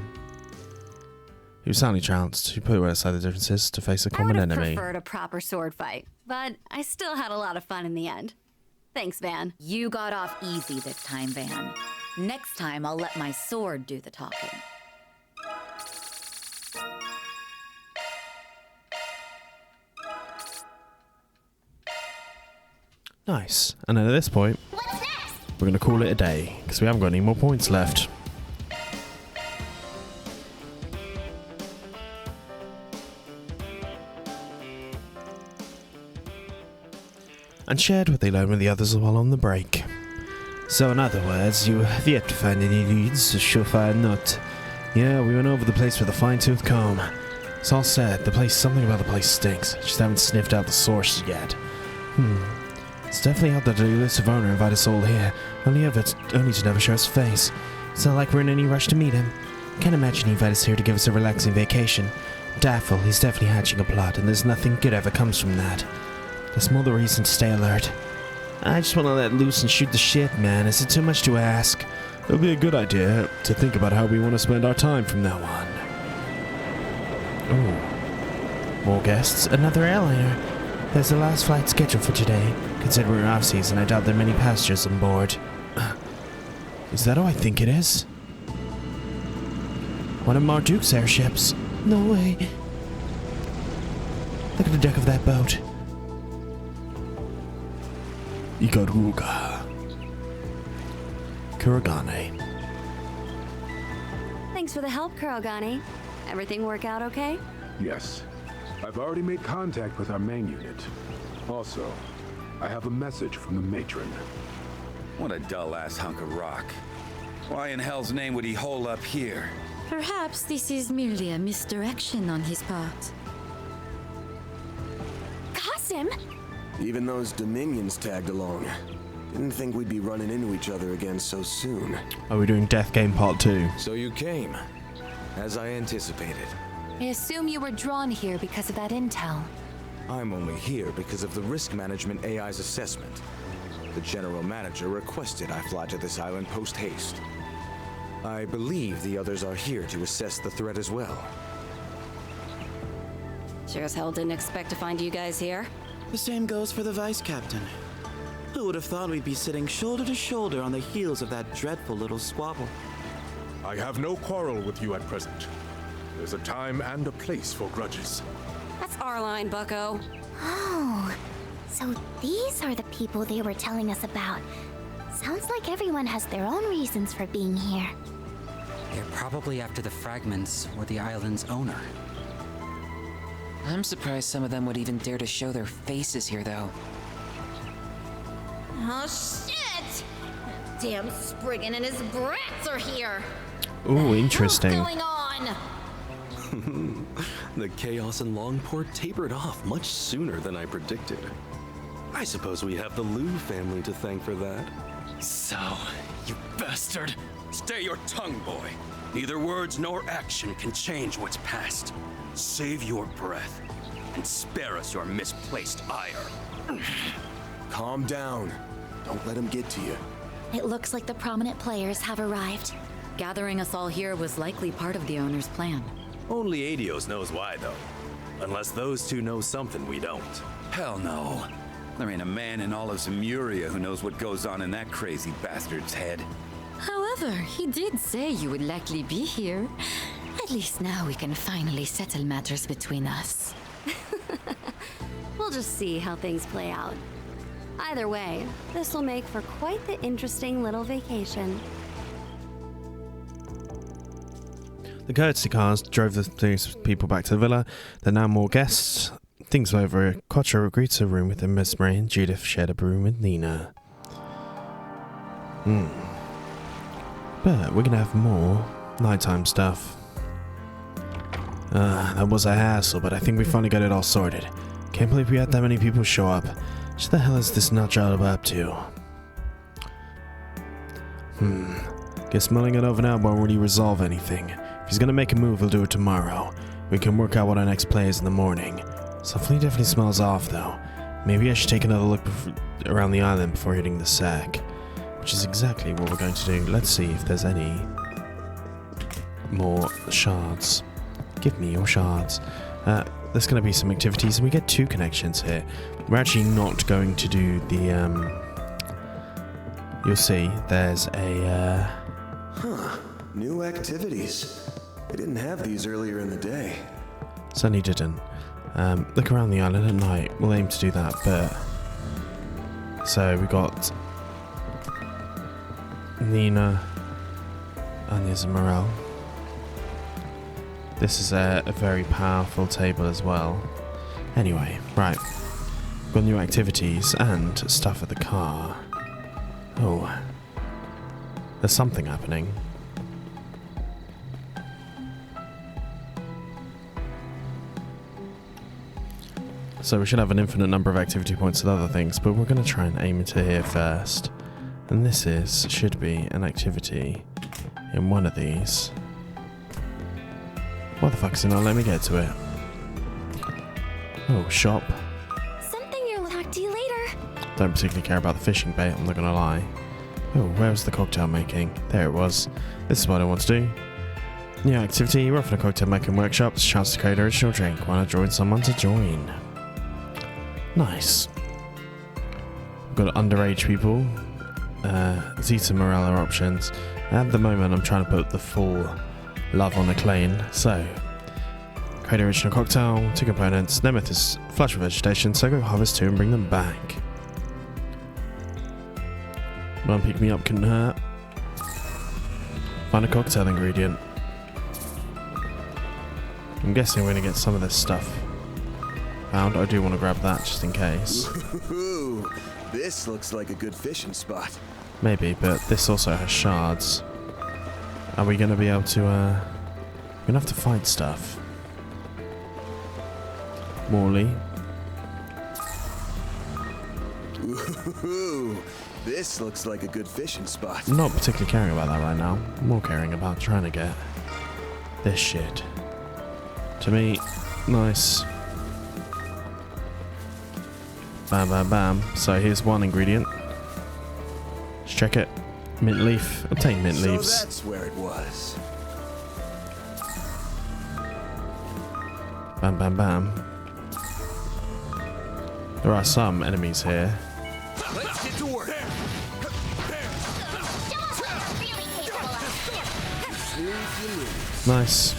He was soundly trounced. He put aside the differences to face a common enemy. I would have preferred a proper sword fight, but I still had a lot of fun in the end. Thanks, Van. You got off easy this time, Van. Next time, I'll let my sword do the talking. Nice. And then at this point, we're going to call it a day, because we haven't got any more points left. And shared what they learned with the others while on the break. So in other words, you have yet to find any leads, a surefire nut. Yeah, we went over the place with a fine-tooth comb. It's all said, something about the place stinks. Just haven't sniffed out the source yet. It's definitely odd that the elusive owner invited us all here, only to never show his face. It's not like we're in any rush to meet him. Can't imagine he invited us here to give us a relaxing vacation. Daffodil, he's definitely hatching a plot, and there's nothing good ever comes from that. That's more the reason to stay alert. I just want to let loose and shoot the shit, man. Is it too much to ask? It'll be a good idea to think about how we want to spend our time from now on. Oh. More guests? Another airliner. There's the last flight scheduled for today. Considering we're off-season, I doubt there are many passengers on board. Is that who I think it is? One of Marduke's airships. No way. Look at the deck of that boat. Ikaruga. Kuragane. Thanks for the help, Kuragane. Everything work out okay? Yes. I've already made contact with our main unit. Also, I have a message from the matron. What a dull-ass hunk of rock. Why in hell's name would he hole up here? Perhaps this is merely a misdirection on his part. Qasim! Even those Dominions tagged along. Didn't think we'd be running into each other again so soon. Are we doing Death Game Part 2? So you came, as I anticipated. I assume you were drawn here because of that intel. I'm only here because of the risk management AI's assessment. The general manager requested I fly to this island post-haste. I believe the others are here to assess the threat as well. Sure as hell didn't expect to find you guys here. The same goes for the Vice Captain. Who would have thought we'd be sitting shoulder to shoulder on the heels of that dreadful little squabble? I have no quarrel with you at present. There's a time and a place for grudges. That's our line, bucko. Oh, so these are the people they were telling us about. Sounds like everyone has their own reasons for being here. They're probably after the fragments or the island's owner. I'm surprised some of them would even dare to show their faces here, though. Oh, shit! Damn Spriggan and his brats are here! Ooh, interesting. What's going on? The chaos in Longport tapered off much sooner than I predicted. I suppose we have the Liu family to thank for that. So, you bastard! Stay your tongue, boy. Neither words nor action can change what's past. Save your breath and spare us your misplaced ire. Calm down. Don't let him get to you. It looks like the prominent players have arrived. Gathering us all here was likely part of the owner's plan. Only Adios knows why, though. Unless those two know something we don't. Hell no. There ain't a man in all of Zemuria who knows what goes on in that crazy bastard's head. However, he did say you would likely be here. At least now we can finally settle matters between us. We'll just see how things play out. Either way, this will make for quite the interesting little vacation. The courtesy cars drove these people back to the villa. There are now more guests. Things were over. Quattro greets a room with Miss Marie, and Judith shared a room with Nina. But we're gonna have more nighttime stuff. That was a hassle, but I think we finally got it all sorted. Can't believe we had that many people show up. What the hell is this nutjob up to? Guess mulling it over now won't really resolve anything. If he's gonna make a move, he'll do it tomorrow. We can work out what our next play is in the morning. Something definitely smells off, though. Maybe I should take another look around the island before hitting the sack. Which is exactly what we're going to do. Let's see if there's any more shards. Give me your shards. There's going to be some activities, and we get 2 connections here. We're actually not going to do the, you'll see, there's a, New activities. I didn't have these earlier in the day. Certainly didn't. Look around the island at night. We'll aim to do that, but So we got Nina, Agnes and Morel. This is a very powerful table as well. Anyway, right. Got new activities and stuff at the car. Oh. There's something happening. So we should have an infinite number of activity points and other things, but we're going to try and aim into here first. And this should be an activity in one of these. What the fuck is it not letting me get to it? Oh, shop. Something you'll talk to you later. Don't particularly care about the fishing bait, I'm not going to lie. Oh, where was the cocktail making? There it was. This is what I want to do. New activity, we're off in a cocktail making workshop. It's a chance to create an original drink. Why not join someone to join? Nice. We've got underage people. Zeta and Morel are options. At the moment, I'm trying to put the full love on Elaine. So, create an original cocktail, 2 components. Nemeth is flush with vegetation, so go harvest 2 and bring them back. One pick me up couldn't hurt. Find a cocktail ingredient. I'm guessing we're going to get some of this stuff found. I do want to grab that just in case. Ooh, this looks like a good fishing spot. Maybe, but this also has shards. Are we going to be able to, we're going to have to find stuff. Morley. Ooh, this looks like a good fishing spot. I'm not particularly caring about that right now. I'm more caring about trying to get this shit. To me, nice. Bam, bam, bam. So here's one ingredient. Let's check it. Mint leaf. Obtain mint leaves. So that's where it was. Bam, bam, bam. There are some enemies here. Let's get to work. Nice.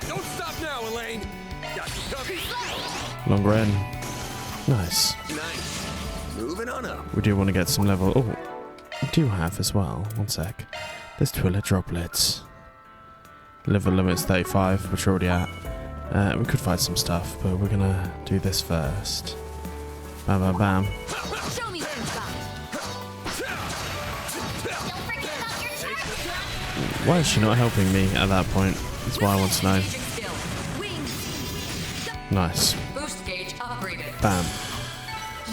Don't stop now, Elaine. Got you covered. Long Ren. Nice. Nice. Moving on up. We do want to get some level. Oh, we do have as well. One sec. There's Twiller droplets. Level limit's 35, which we're already at. We could find some stuff, but we're gonna do this first. Bam, bam, bam. Show me what you've got. Don't forget about your charge. Why is she not helping me at that point? That's what I want to know. Nice. Boost gauge operated. Bam.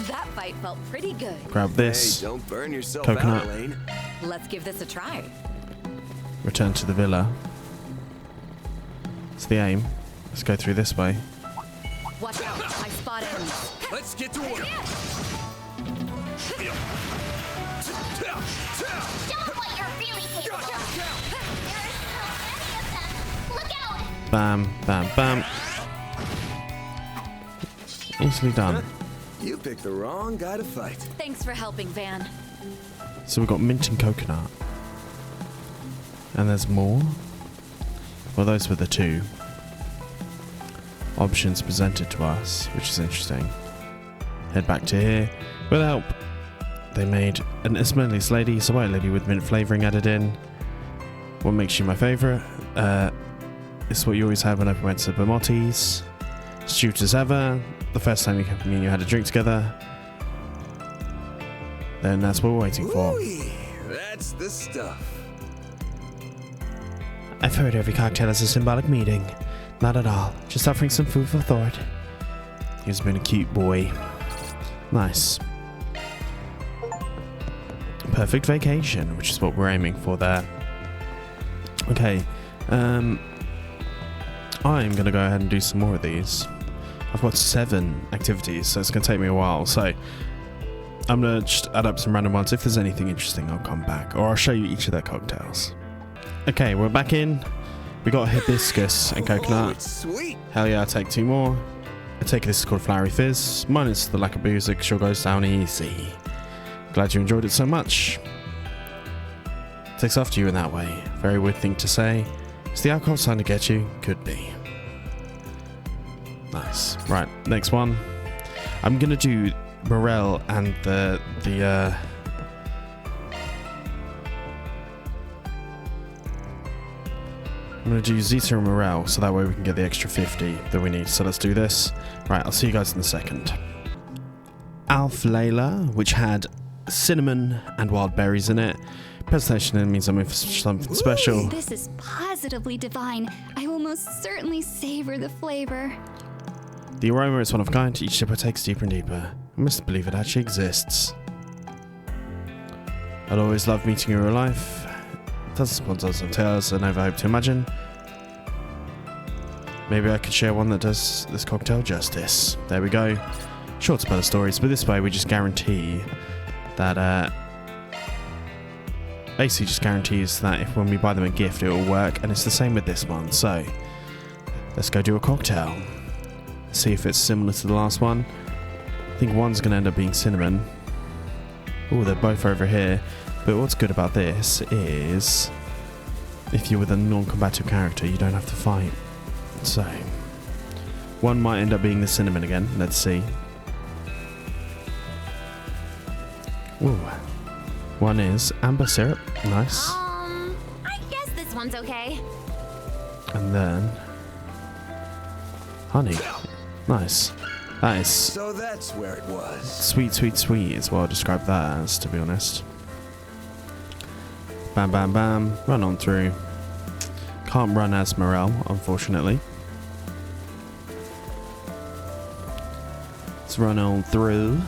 That fight felt pretty good. Grab this. Hey, don't burn yourself Coconut. out, Elaine. Let's give this a try. Return to the villa. It's the aim. Let's go through this way. Watch out, I spot enemies. Let's get to work. Show what you're really capable of. There are so many of them. Look out. Bam, bam, bam. Easily done. You picked the wrong guy to fight. Thanks for helping, Van. So we've got mint and coconut. And there's more. Well, those were the 2 options presented to us, which is interesting. Head back to here. With help, they made an smelliest lady, so white lady with mint flavouring added in. What makes you my favourite? This is what you always had when I went to Bermotti's. Stewed as ever. The first time me and you had a drink together. Then that's what we're waiting for. Ooh, that's the stuff. I've heard every cocktail is a symbolic meaning. Not at all. Just offering some food for thought. He's been a cute boy. Nice. Perfect vacation, which is what we're aiming for there. Okay. I'm going to go ahead and do some more of these. I've got 7 activities, so it's going to take me a while. So I'm going to just add up some random ones. If there's anything interesting, I'll come back. Or I'll show you each of their cocktails. Okay, we're back in. We got hibiscus and coconut. Sweet. Hell yeah, I'll take 2 more. I take this is called Flowery Fizz. Minus the lack of booze, it sure goes down easy. Glad you enjoyed it so much. Takes after you in that way. Very weird thing to say. Is the alcohol starting to get you? Could be. Nice. Right, next one. I'm gonna do Morel and the I'm going to do Zeta and Morel, so that way we can get the extra 50 that we need. So let's do this. Right, I'll see you guys in a second. Alf-Layla, which had cinnamon and wild berries in it. Presentation means I'm in for something special. This is positively divine. I will most certainly savor the flavor. The aroma is one of a kind. Each sip I take deeper and deeper. I must believe it actually exists. I'd always love meeting you in real life. Doesn't sponsor of tales I never hope to imagine. Maybe I could share one that does this cocktail justice. There we go. Short spell of stories, but this way we just guarantee that basically just guarantees that if when we buy them a gift it will work, and it's the same with this one. So let's go do a cocktail. See if it's similar to the last one. I think one's gonna end up being cinnamon. Oh, they're both over here. But what's good about this is if you're with a non-combative character, you don't have to fight. So one might end up being the cinnamon again. Let's see. Ooh. One is amber syrup. Nice. I guess this one's okay. And then honey. Nice. That is So that's where it was. sweet, sweet, sweet is what I'll describe that as, to be honest. Bam, bam, bam. Run on through. Can't run as Morel, unfortunately. Let's run on through.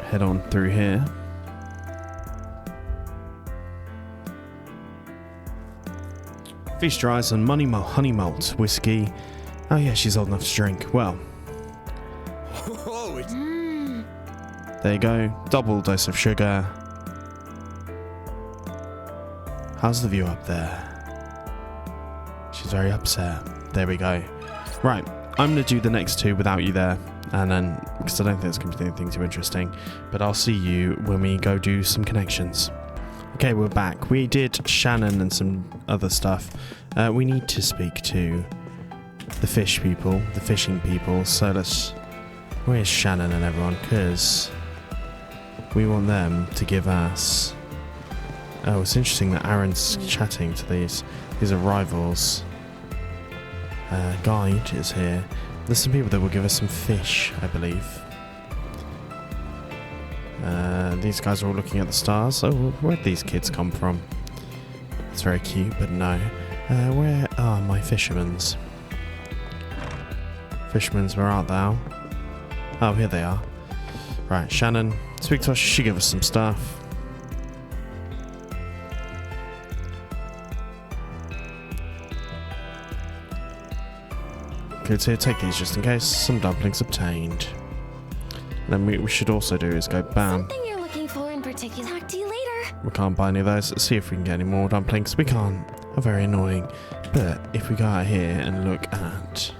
Head on through here. Feast your eyes on honey malt, whiskey. Oh yeah, she's old enough to drink. Well. Oh, it's... There you go. Double dose of sugar. How's the view up there? She's very upset. There we go. Right, I'm going to do the next two without you there. And then, because I don't think it's going to be anything too interesting. But I'll see you when we go do some connections. Okay, we're back. We did Shannon and some other stuff. We need to speak to the fish people, the fishing people. So let's... Where's Shannon and everyone? Because we want them to give us... Oh, it's interesting that Aaron's chatting to these arrivals. Guide is here. There's some people that will give us some fish, I believe. These guys are all looking at the stars. Oh, where'd these kids come from? It's very cute, but no. Where are my fishermen's? Fishermen's, where art thou? Oh, here they are. Right, Shannon, speak to us. She give us some stuff. Good here, take these just in case. Some dumplings obtained. And then we should also do is go bam. Something you're looking for in particular. Talk to you later. We can't buy any of those. Let's see if we can get any more dumplings. We can't. How very annoying. But if we go out here and look at...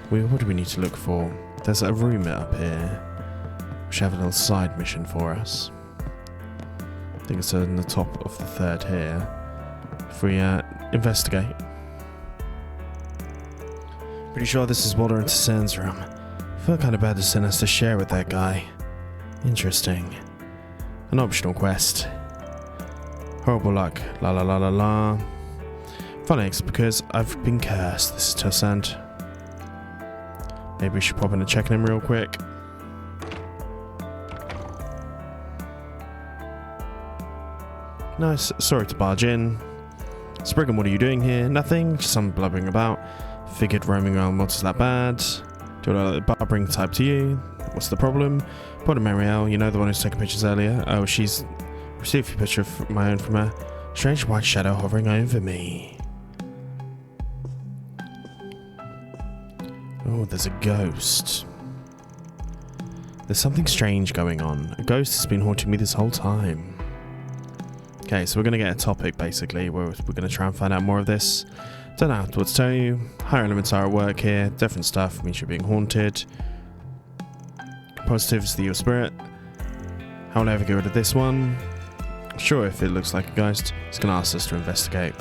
what do we need to look for? There's a room up here. We should have a little side mission for us. I think it's on the top of the third here. If we investigate. Pretty sure this is Walter and Tassan's room. I feel kind of bad to send us to share with that guy. Interesting. An optional quest. Horrible luck. La la la la la. Funny, it's because I've been cursed. This is Tassan. Maybe we should pop in and check on him real quick. Nice. Sorry to barge in. Spriggan, what are you doing here? Nothing. Just some blubbering about. Figured roaming around what's that bad. Do I let the barbering type to you? What's the problem? Poor Marielle, you know the one who's taking pictures earlier. Oh, she's received a picture of my own from her. Strange white shadow hovering over me. Oh, there's a ghost. There's something strange going on. A ghost has been haunting me this whole time. Okay, so we're going to get a topic, basically, where we're going to try and find out more of this. Don't know what to tell you. Higher elements are at work here. Different stuff means you're being haunted. Positives, the evil spirit. How will I ever get rid of this one? Sure, if it looks like a ghost, it's going to ask us to investigate.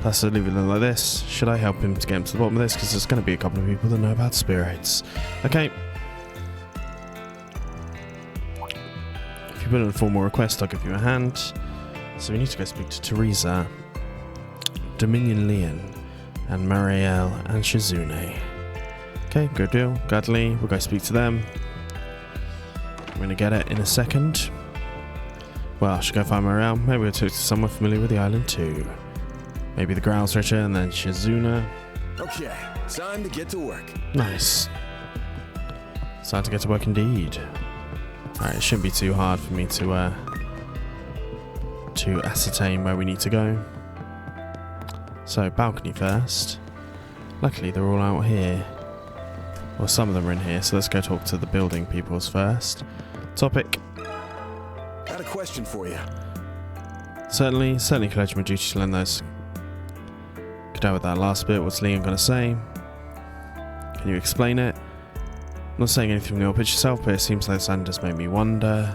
That's to leave it like this. Should I help him to get him to the bottom of this? Because there's going to be a couple of people that know about spirits. Okay. If you put in a formal request, I'll give you a hand. So we need to go speak to Teresa, Dominion Leon, and Marielle and Shizune. Okay, good deal. Gladly, we'll go speak to them. I'm going to get it in a second. Well, I should go find Marielle. Maybe we'll talk to someone familiar with the island too. Maybe the Growl Searcher and then Shizuna. Okay, time to get to work. Nice. It's time to get to work indeed. Alright, it shouldn't be too hard for me to ascertain where we need to go. So, balcony first. Luckily, they're all out here. Well, some of them are in here, so let's go talk to the building peoples first. Topic. Got a question for you. Certainly collecting my duty to lend those. Could I with that last bit? What's Leon gonna say? Can you explain it? I'm not saying anything from your pitch yourself, but it seems like Sand just made me wonder.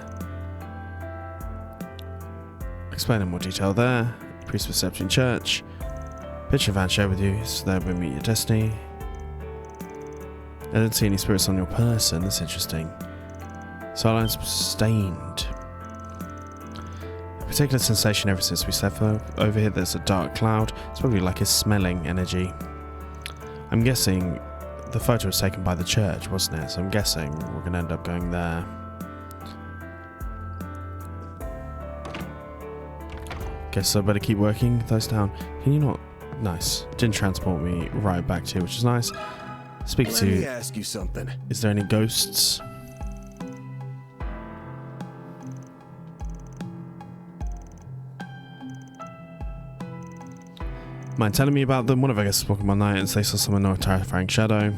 Explain in more detail there. Priest Perception Church. Picture Van shared with you, so there we meet your destiny. I didn't see any spirits on your person, that's interesting. Silence stained. A particular sensation ever since we stepped over here, there's a dark cloud. It's probably like a smelling energy. I'm guessing the photo was taken by the church, wasn't it? So I'm guessing we're going to end up going there. Guess I better keep working those down. Can you not? Nice. Didn't transport me right back to you, which is nice. Speak to... Let me ask you something. Is there any ghosts? Mind telling me about them? One of our guests walking one night and they saw someone in a terrifying shadow.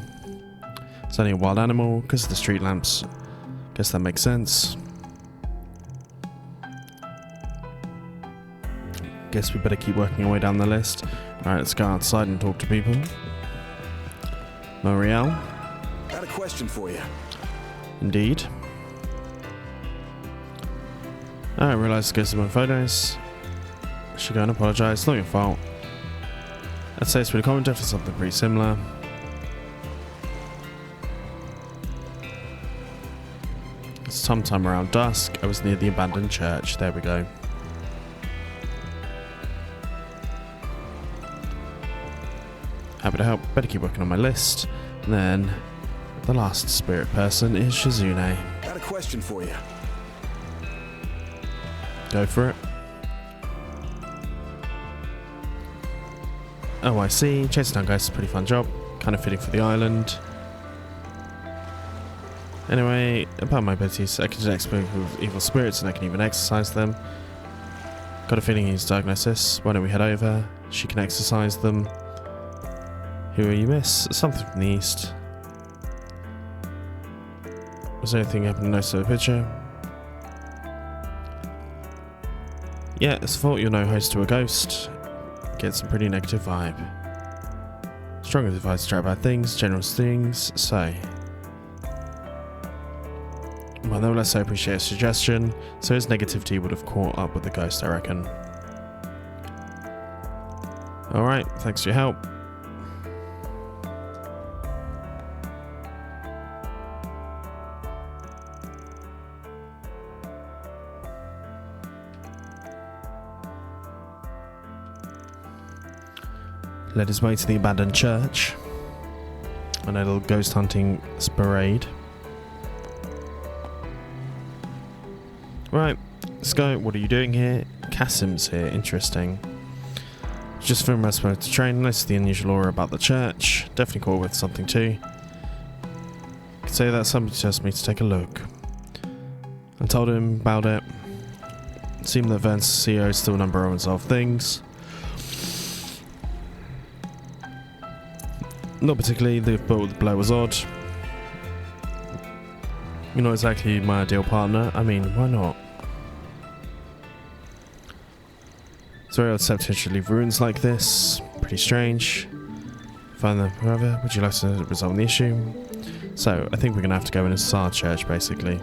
It's only a wild animal because of the street lamps. Guess that makes sense. Guess we better keep working our way down the list. Alright, let's go outside and talk to people. Moriel. Got a question for you. Indeed. I realised it goes to my photos. I should go and apologise. It's not your fault. I'd say it's pretty common, definitely something pretty similar. It's sometime around dusk. I was near the abandoned church. There we go. Happy to help. Better keep working on my list. And then the last spirit person is Shizune. Got a question for you. Go for it. Oh, I see. Chasing down ghosts is a pretty fun job. Kind of fitting for the island. Anyway, about my abilities, I can detect with evil spirits and I can even exorcise them. Got a feeling he's diagnosis. Why don't we head over? She can exorcise them. Who are you, miss? Something from the east. Was there anything you happen to notice of the picture? Yeah, it's thought you're no host to a ghost. Get some pretty negative vibe. Strong advice to try bad things, generous things, so. Well, nevertheless, I appreciate a suggestion. So his negativity would have caught up with the ghost, I reckon. Alright, thanks for your help. Led his way to the abandoned church. And a little ghost hunting parade. Right, let's go. What are you doing here? Kasim's here. Interesting. Just from restaurant to train. Noticed the unusual aura about the church. Definitely caught with something too. Could say that somebody asked me to take a look. I told him about it. It seemed that Vern's CEO is still a number of unsolved things. Not particularly, but the blow was odd. You're not exactly my ideal partner. I mean, why not? It's very odd to leave ruins like this. Pretty strange. Find them, however, would you like to resolve the issue? So, I think we're going to have to go in a Sar church, basically.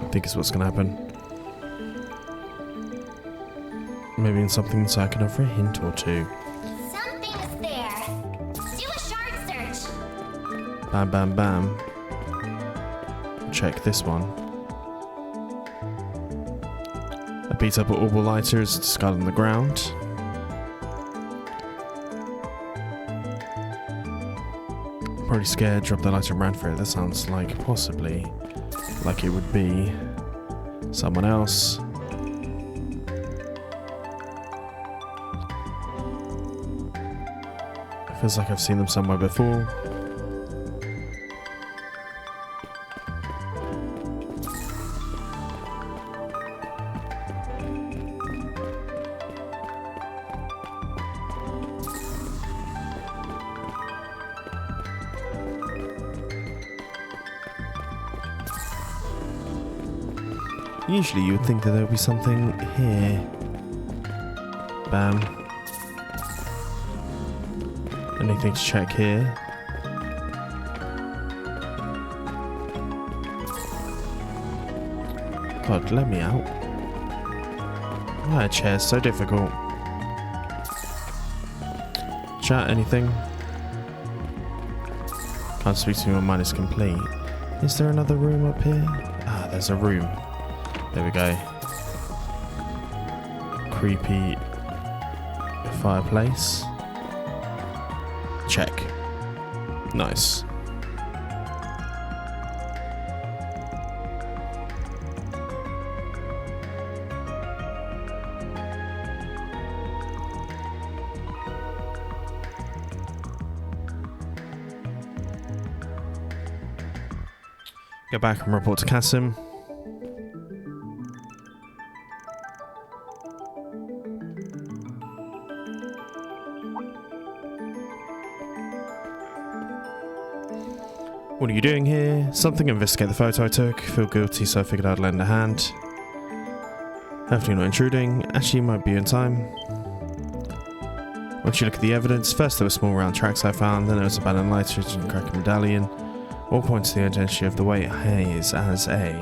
I think is what's going to happen. Maybe in something so I can offer a hint or two. Something's there. Do a shard search. Bam, bam, bam. Check this one. A beat up orbital lighter is discarded on the ground. Probably scared, dropped the lighter and ran for it. That sounds like possibly like it would be someone else. Feels like I've seen them somewhere before. Usually you would think that there would be something here. Bam. Anything to check here? God, let me out. Why are chairs so difficult? Chat, anything? Can't speak to me, my mind is complete. Is there another room up here? Ah, there's a room. There we go. Creepy fireplace. Check. Nice. Go back and report to Kasim. What are you doing here? Something. Investigate the photo I took. Feel guilty, so I figured I'd lend a hand. Hopefully not intruding. Actually, you might be in time. Once you look at the evidence, first there were small round tracks I found, then there was abandoned lighters and cracked medallion. All points to the identity of the weight haze as A.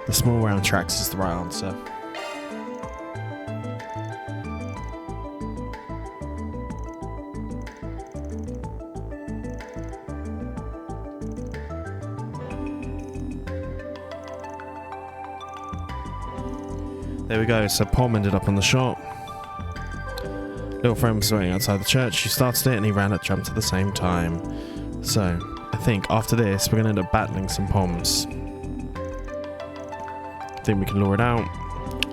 The small round tracks is the right answer. There we go, so Pom ended up on the shot. Little friend was waiting outside the church. She started it and he ran and jumped at the same time. So, I think after this we're going to end up battling some Poms. I think we can lure it out.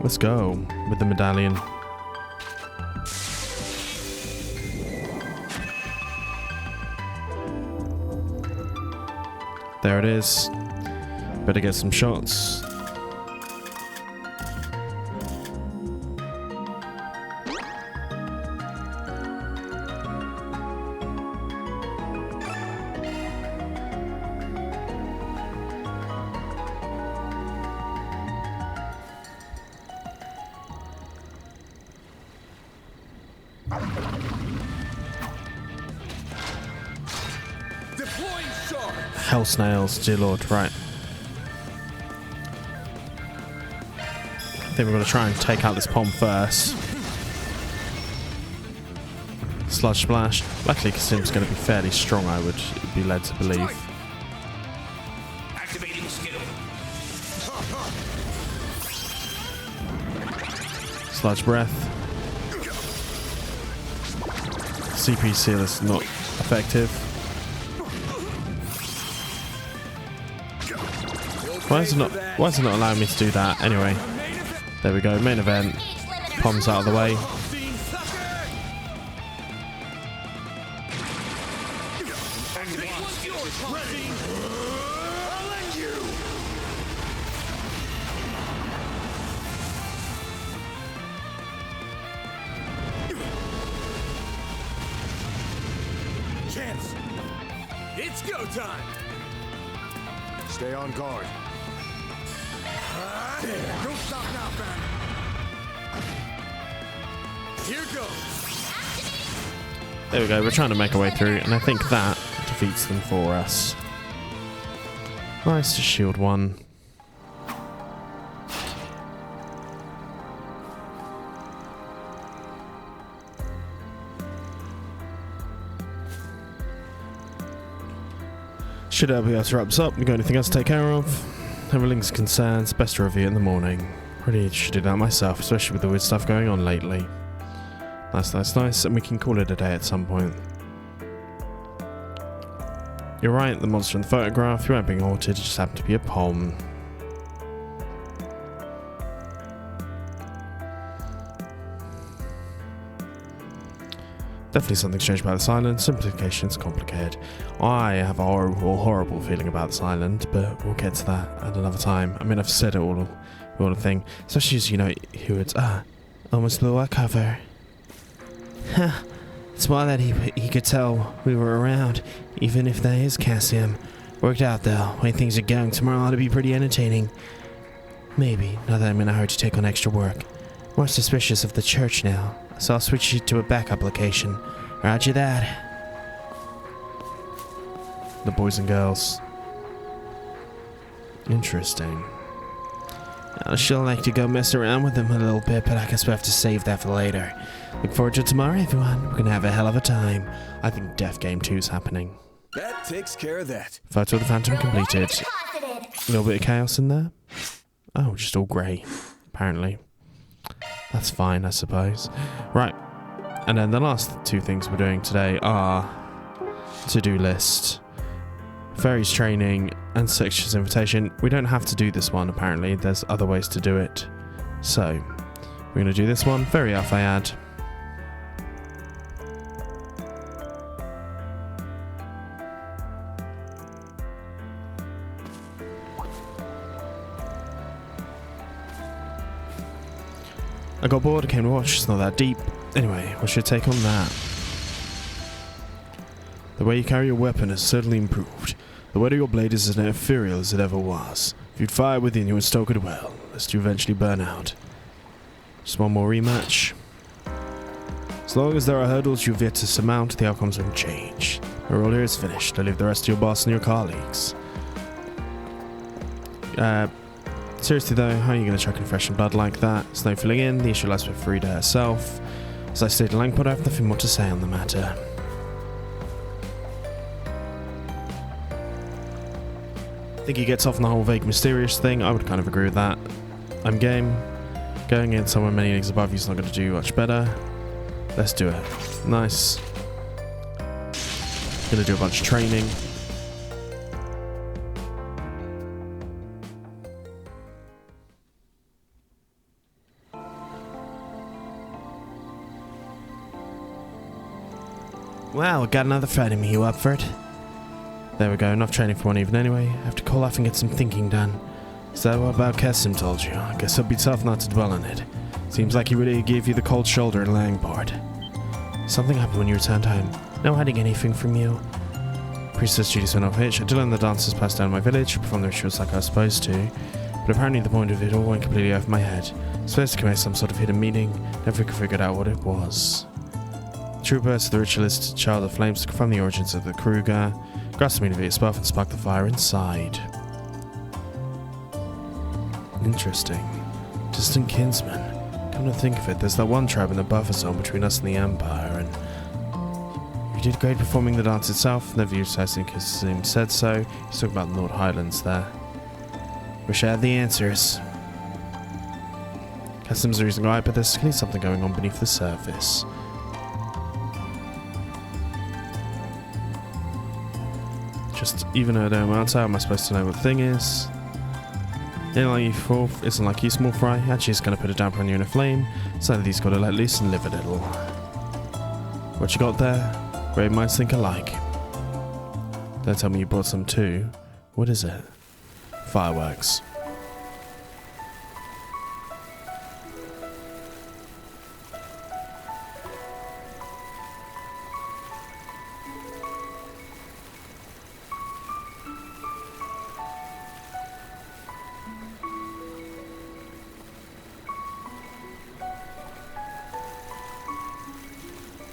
Let's go with the medallion. There it is. Better get some shots. Hell snails, dear lord, right. I think we're going to try and take out this Pom first. Sludge Splash. Luckily, Kasim's going to be fairly strong, I would be led to believe. Activating skill. Sludge Breath. CP Seal is not effective. Why is it not allowing me to do that? Anyway, there we go. Main event. Pom's out of the way. Chance! It's go time! Stay on guard. Don't stop now, man. Here goes. There we go. We're trying to make our way through, and I think that defeats them for us. Nice to shield one. Should I be able to wrap this up? You got anything else to take care of? Everything's concerns, best to review in the morning. Really should do that myself, especially with the weird stuff going on lately. Nice, and we can call it a day at some point. You're right, the monster in the photograph, you weren't being haunted, it just happened to be a poem. Definitely something strange about this island. Simplification's complicated. I have a horrible feeling about this island, but we'll get to that at another time. I mean, I've said it all the thing. Especially as you know who it's almost blew our cover. Huh. It's why that he could tell we were around, even if that is Cassium. Worked out though. The way things are going, tomorrow ought to be pretty entertaining. Maybe, now that I'm in a hurry to take on extra work. More suspicious of the church now, so I'll switch you to a backup location. Roger that. The boys and girls. Interesting. I'd sure like to go mess around with them a little bit, but I guess we'll have to save that for later. Look forward to tomorrow, everyone. We're gonna have a hell of a time. I think Death Game 2's happening. That takes care of that. Photo of the Phantom completed. A little bit of chaos in there. Oh, just all grey, apparently. That's fine, I suppose. Right, and then the last two things we're doing today are to-do list, Fairies training, and Sextuous invitation. We don't have to do this one, apparently. There's other ways to do it. So, we're going to do this one. Very Alphayad. I got bored, I came to watch, it's not that deep. Anyway, what's your take on that? The way you carry your weapon has certainly improved. The weight of your blade is as ethereal as it ever was. If you'd fire within, you would stoke it well, lest you eventually burn out. Just one more rematch. As long as there are hurdles you've yet to surmount, the outcomes won't change. My role here is finished. I leave the rest to your boss and your colleagues. Seriously though, how are you going to chuck in fresh and blood like that? There's no filling in, the issue lies with Frida herself. As I stated, Langport, I have nothing more to say on the matter. I think he gets off on the whole vague mysterious thing. I would kind of agree with that. I'm game. Going in somewhere many leagues above you is not going to do much better. Let's do it. Nice. Gonna do a bunch of training. Wow, got another fight in me. You up for it? There we go, enough training for one evening anyway. I have to call off and get some thinking done. Is that what about Kessim told you? I guess it'll be tough not to dwell on it. Seems like he really gave you the cold shoulder at Langport. Something happened when you returned home. No hiding anything from you. Priestess Judy's went off hitch. I did learn the dancers passed down my village, performed the rituals like I was supposed to. But apparently the point of it all went completely over my head. I was supposed to commit some sort of hidden meaning. Never figured out what it was. Troopers, the ritualist, Child of Flames, to confirm the origins of the Kruger, grasped the meaning of its buff and sparked the fire inside. Interesting. Distant kinsman. Come to think of it, there's that one tribe in the buffer zone between us and the Empire, and you did great performing the dance itself. Never used to think his name said so. He's talking about the North Highlands there. Wish I had the answers. Customs are reason right, but there's clearly something going on beneath the surface. Just even though I don't know how am I supposed to know what the thing is? Isn't like you, small fry. Actually, it's going to put a damper on you in a flame. So these got to let loose and live a little. What you got there? Brave minds think alike. Don't tell me you brought some too. What is it? Fireworks.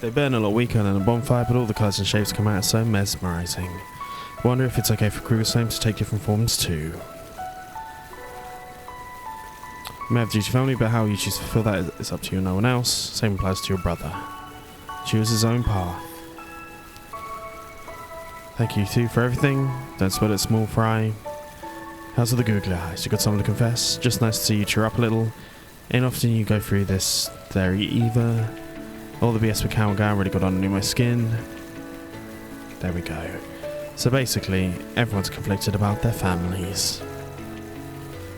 They burn a lot weaker than a bonfire, but all the colours and shapes come out so mesmerising. Wonder if it's okay for Kruger's flame to take different forms too. You may have duty family, but how you choose to fulfill that is up to you and no one else. Same applies to your brother. Choose his own path. Thank you too for everything. Don't sweat it, small fry. How's the googly eyes? You got something to confess? Just nice to see you cheer up a little. Ain't often you go through this there either. All the BS with cow and gown really got under my skin. There we go. So basically, everyone's conflicted about their families.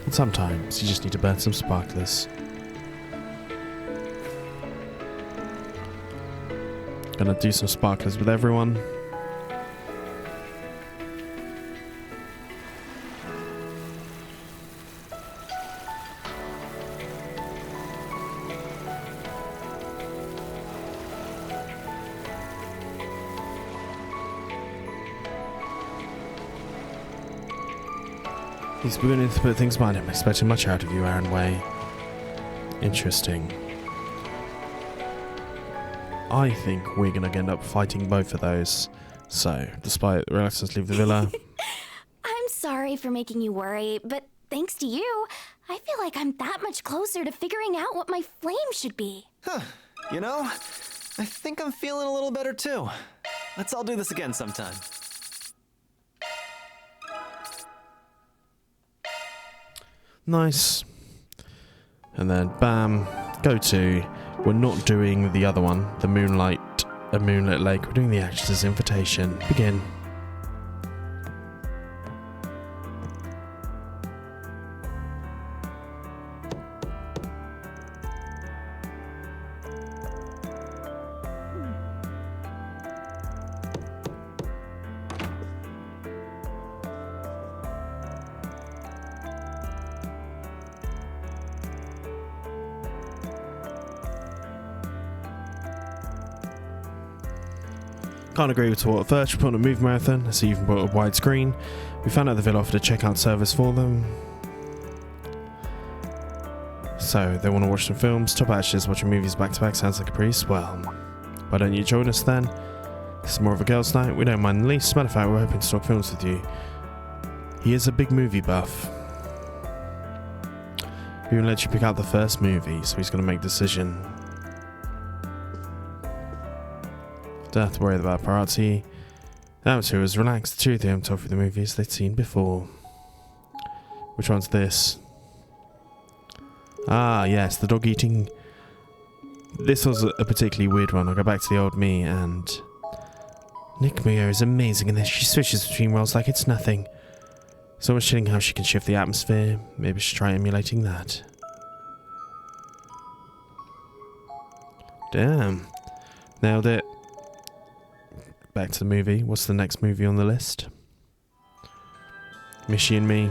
And sometimes you just need to burn some sparklers. Gonna do some sparklers with everyone. He's beginning to put things behind him, expecting much out of you, Aaron Way. Interesting. I think we're going to end up fighting both of those. So, despite reluctance to leave the villa... I'm sorry for making you worry, but thanks to you, I feel like I'm that much closer to figuring out what my flame should be. Huh. You know, I think I'm feeling a little better too. Let's all do this again sometime. Nice. And then, bam, go to. We're not doing the other one, the Moonlit Lake. We're doing the Actress's Invitation. Begin. Can't agree with what at first. We put on a movie marathon. I see you've brought a widescreen. We found out the villa offered a checkout service for them. So they want to watch some films. Top actors watching movies back to back sounds like a pretty swell. Why don't you join us then? This is more of a girls' night. We don't mind the least. As a matter of fact, we're hoping to talk films with you. He is a big movie buff. He even lets you pick out the first movie, so he's going to make a decision. Don't have to worry about paparazzi. The atmosphere was relaxed. The two of them talked through the movies they'd seen before. Which one's this? Ah, yes, the dog eating. This was a particularly weird one. I'll go back to the old me and... Nick Mio is amazing in this. She switches between roles like it's nothing. So much chilling how she can shift the atmosphere. Maybe I should try emulating that. Damn. Nailed it. Back to the movie. What's the next movie on the list? Mishy and Me.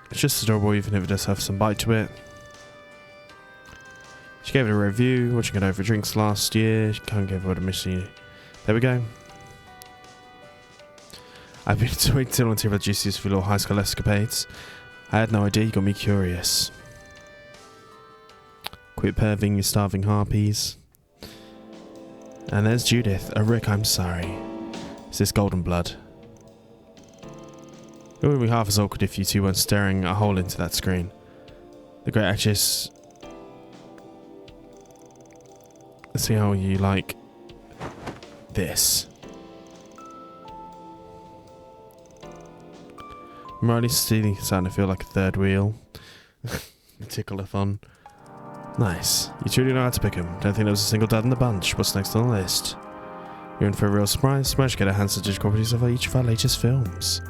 It's just adorable even if it does have some bite to it. She gave it a review, watching it over drinks last year. She can't give it a Mishy. There we go. I've been waiting till to hear about juiciest for your little high school escapades. I had no idea, you got me curious. Quit perving, you starving harpies. And there's Judith. Oh, Rick, I'm sorry. Is this golden blood? It wouldn't be half as awkward if you two weren't staring a hole into that screen. The great actress. Let's see how you like this. I'm already starting to feel like a third wheel. Tickle-a-thon. Nice. You truly know how to pick him. Don't think there was a single dad in the bunch. What's next on the list? You're in for a real surprise. Smash get our hands on digital copies of each of our latest films.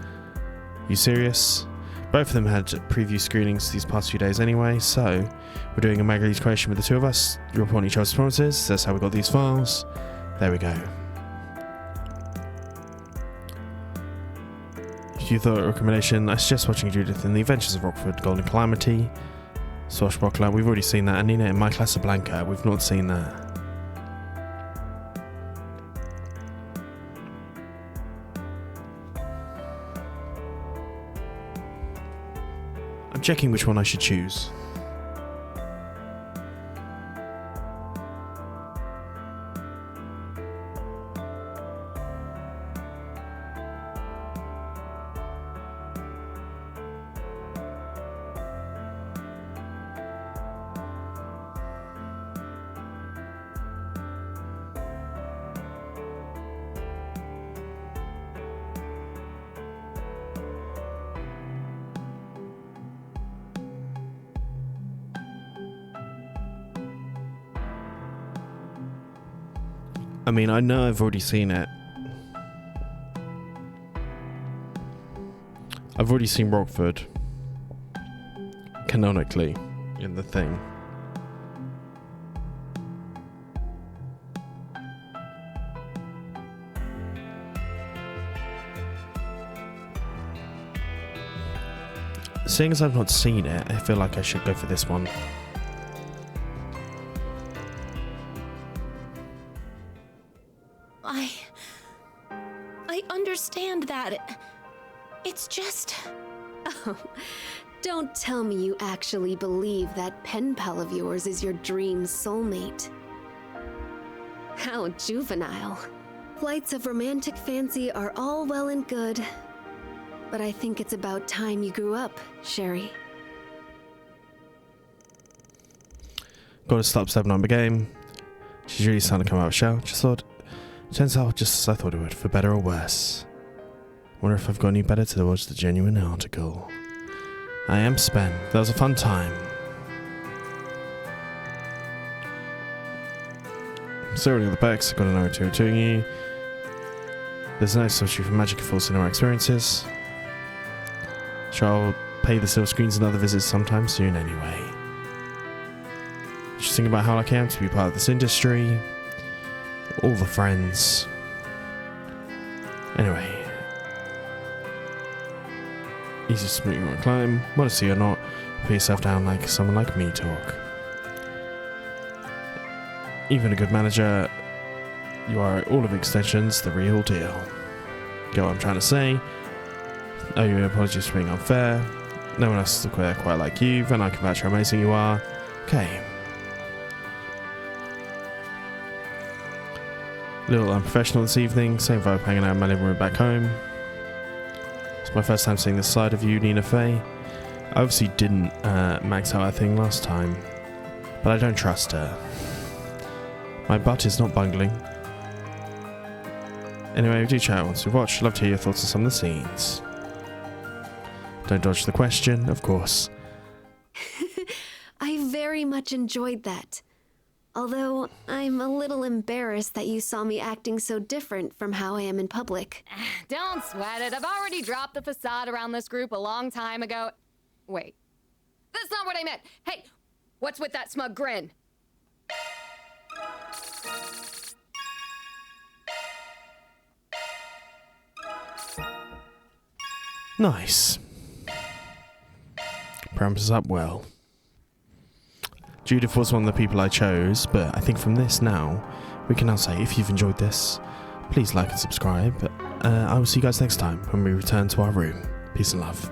You serious? Both of them had preview screenings these past few days anyway, so we're doing a mag release creation with the two of us. You report each other's performances. That's how we got these files. There we go. If you thought a recommendation, I suggest watching Judith in The Adventures of Rockford, Golden Calamity. Swashbuckler, we've already seen that. And Nina in My Casablanca, we've not seen that. I'm checking which one I should choose. I mean, I know I've already seen it. I've already seen Rockford. Canonically. In the thing. Seeing as I've not seen it, I feel like I should go for this one. I understand that. It's just... Oh, don't tell me you actually believe that pen pal of yours is your dream soulmate. How juvenile. Flights of romantic fancy are all well and good, but I think it's about time you grew up, Sherry. Gotta stop stepping on the game. She's really starting to come out of shell. Just thought, turns out just as I thought it would, for better or worse. Wonder if I've got any better towards the genuine article. I am Spen. That was a fun time. Sorry to the perks, I've got to know what you're doing you. There's no substitute for magic force in our experiences. Sure, I'll pay the silver screens and other visits sometime soon anyway. Just think about how lucky I am to be part of this industry. All the friends. Anyway. Easy smoothing on a climb. Modesty or not, put yourself down like someone like me talk. Even a good manager, you are all of extensions, the real deal. Get what I'm trying to say? Oh, your apologies for being unfair. No one else is quite like you, then I can vouch how amazing you are. Okay. A little unprofessional this evening, same vibe hanging out in my living room back home. It's my first time seeing this side of you, Nina Fey. I obviously didn't max out that thing last time, but I don't trust her. My butt is not bungling. Anyway, do chat once we've watched. I'd love to hear your thoughts on some of the scenes. Don't dodge the question, of course. I very much enjoyed that. Although, I'm a little embarrassed that you saw me acting so different from how I am in public. Don't sweat it. I've already dropped the facade around this group a long time ago. Wait. That's not what I meant. Hey, what's with that smug grin? Nice. Ramps up well. Judith was one of the people I chose, but I think from this now, we can now say if you've enjoyed this, please like and subscribe. I will see you guys next time when we return to our room. Peace and love.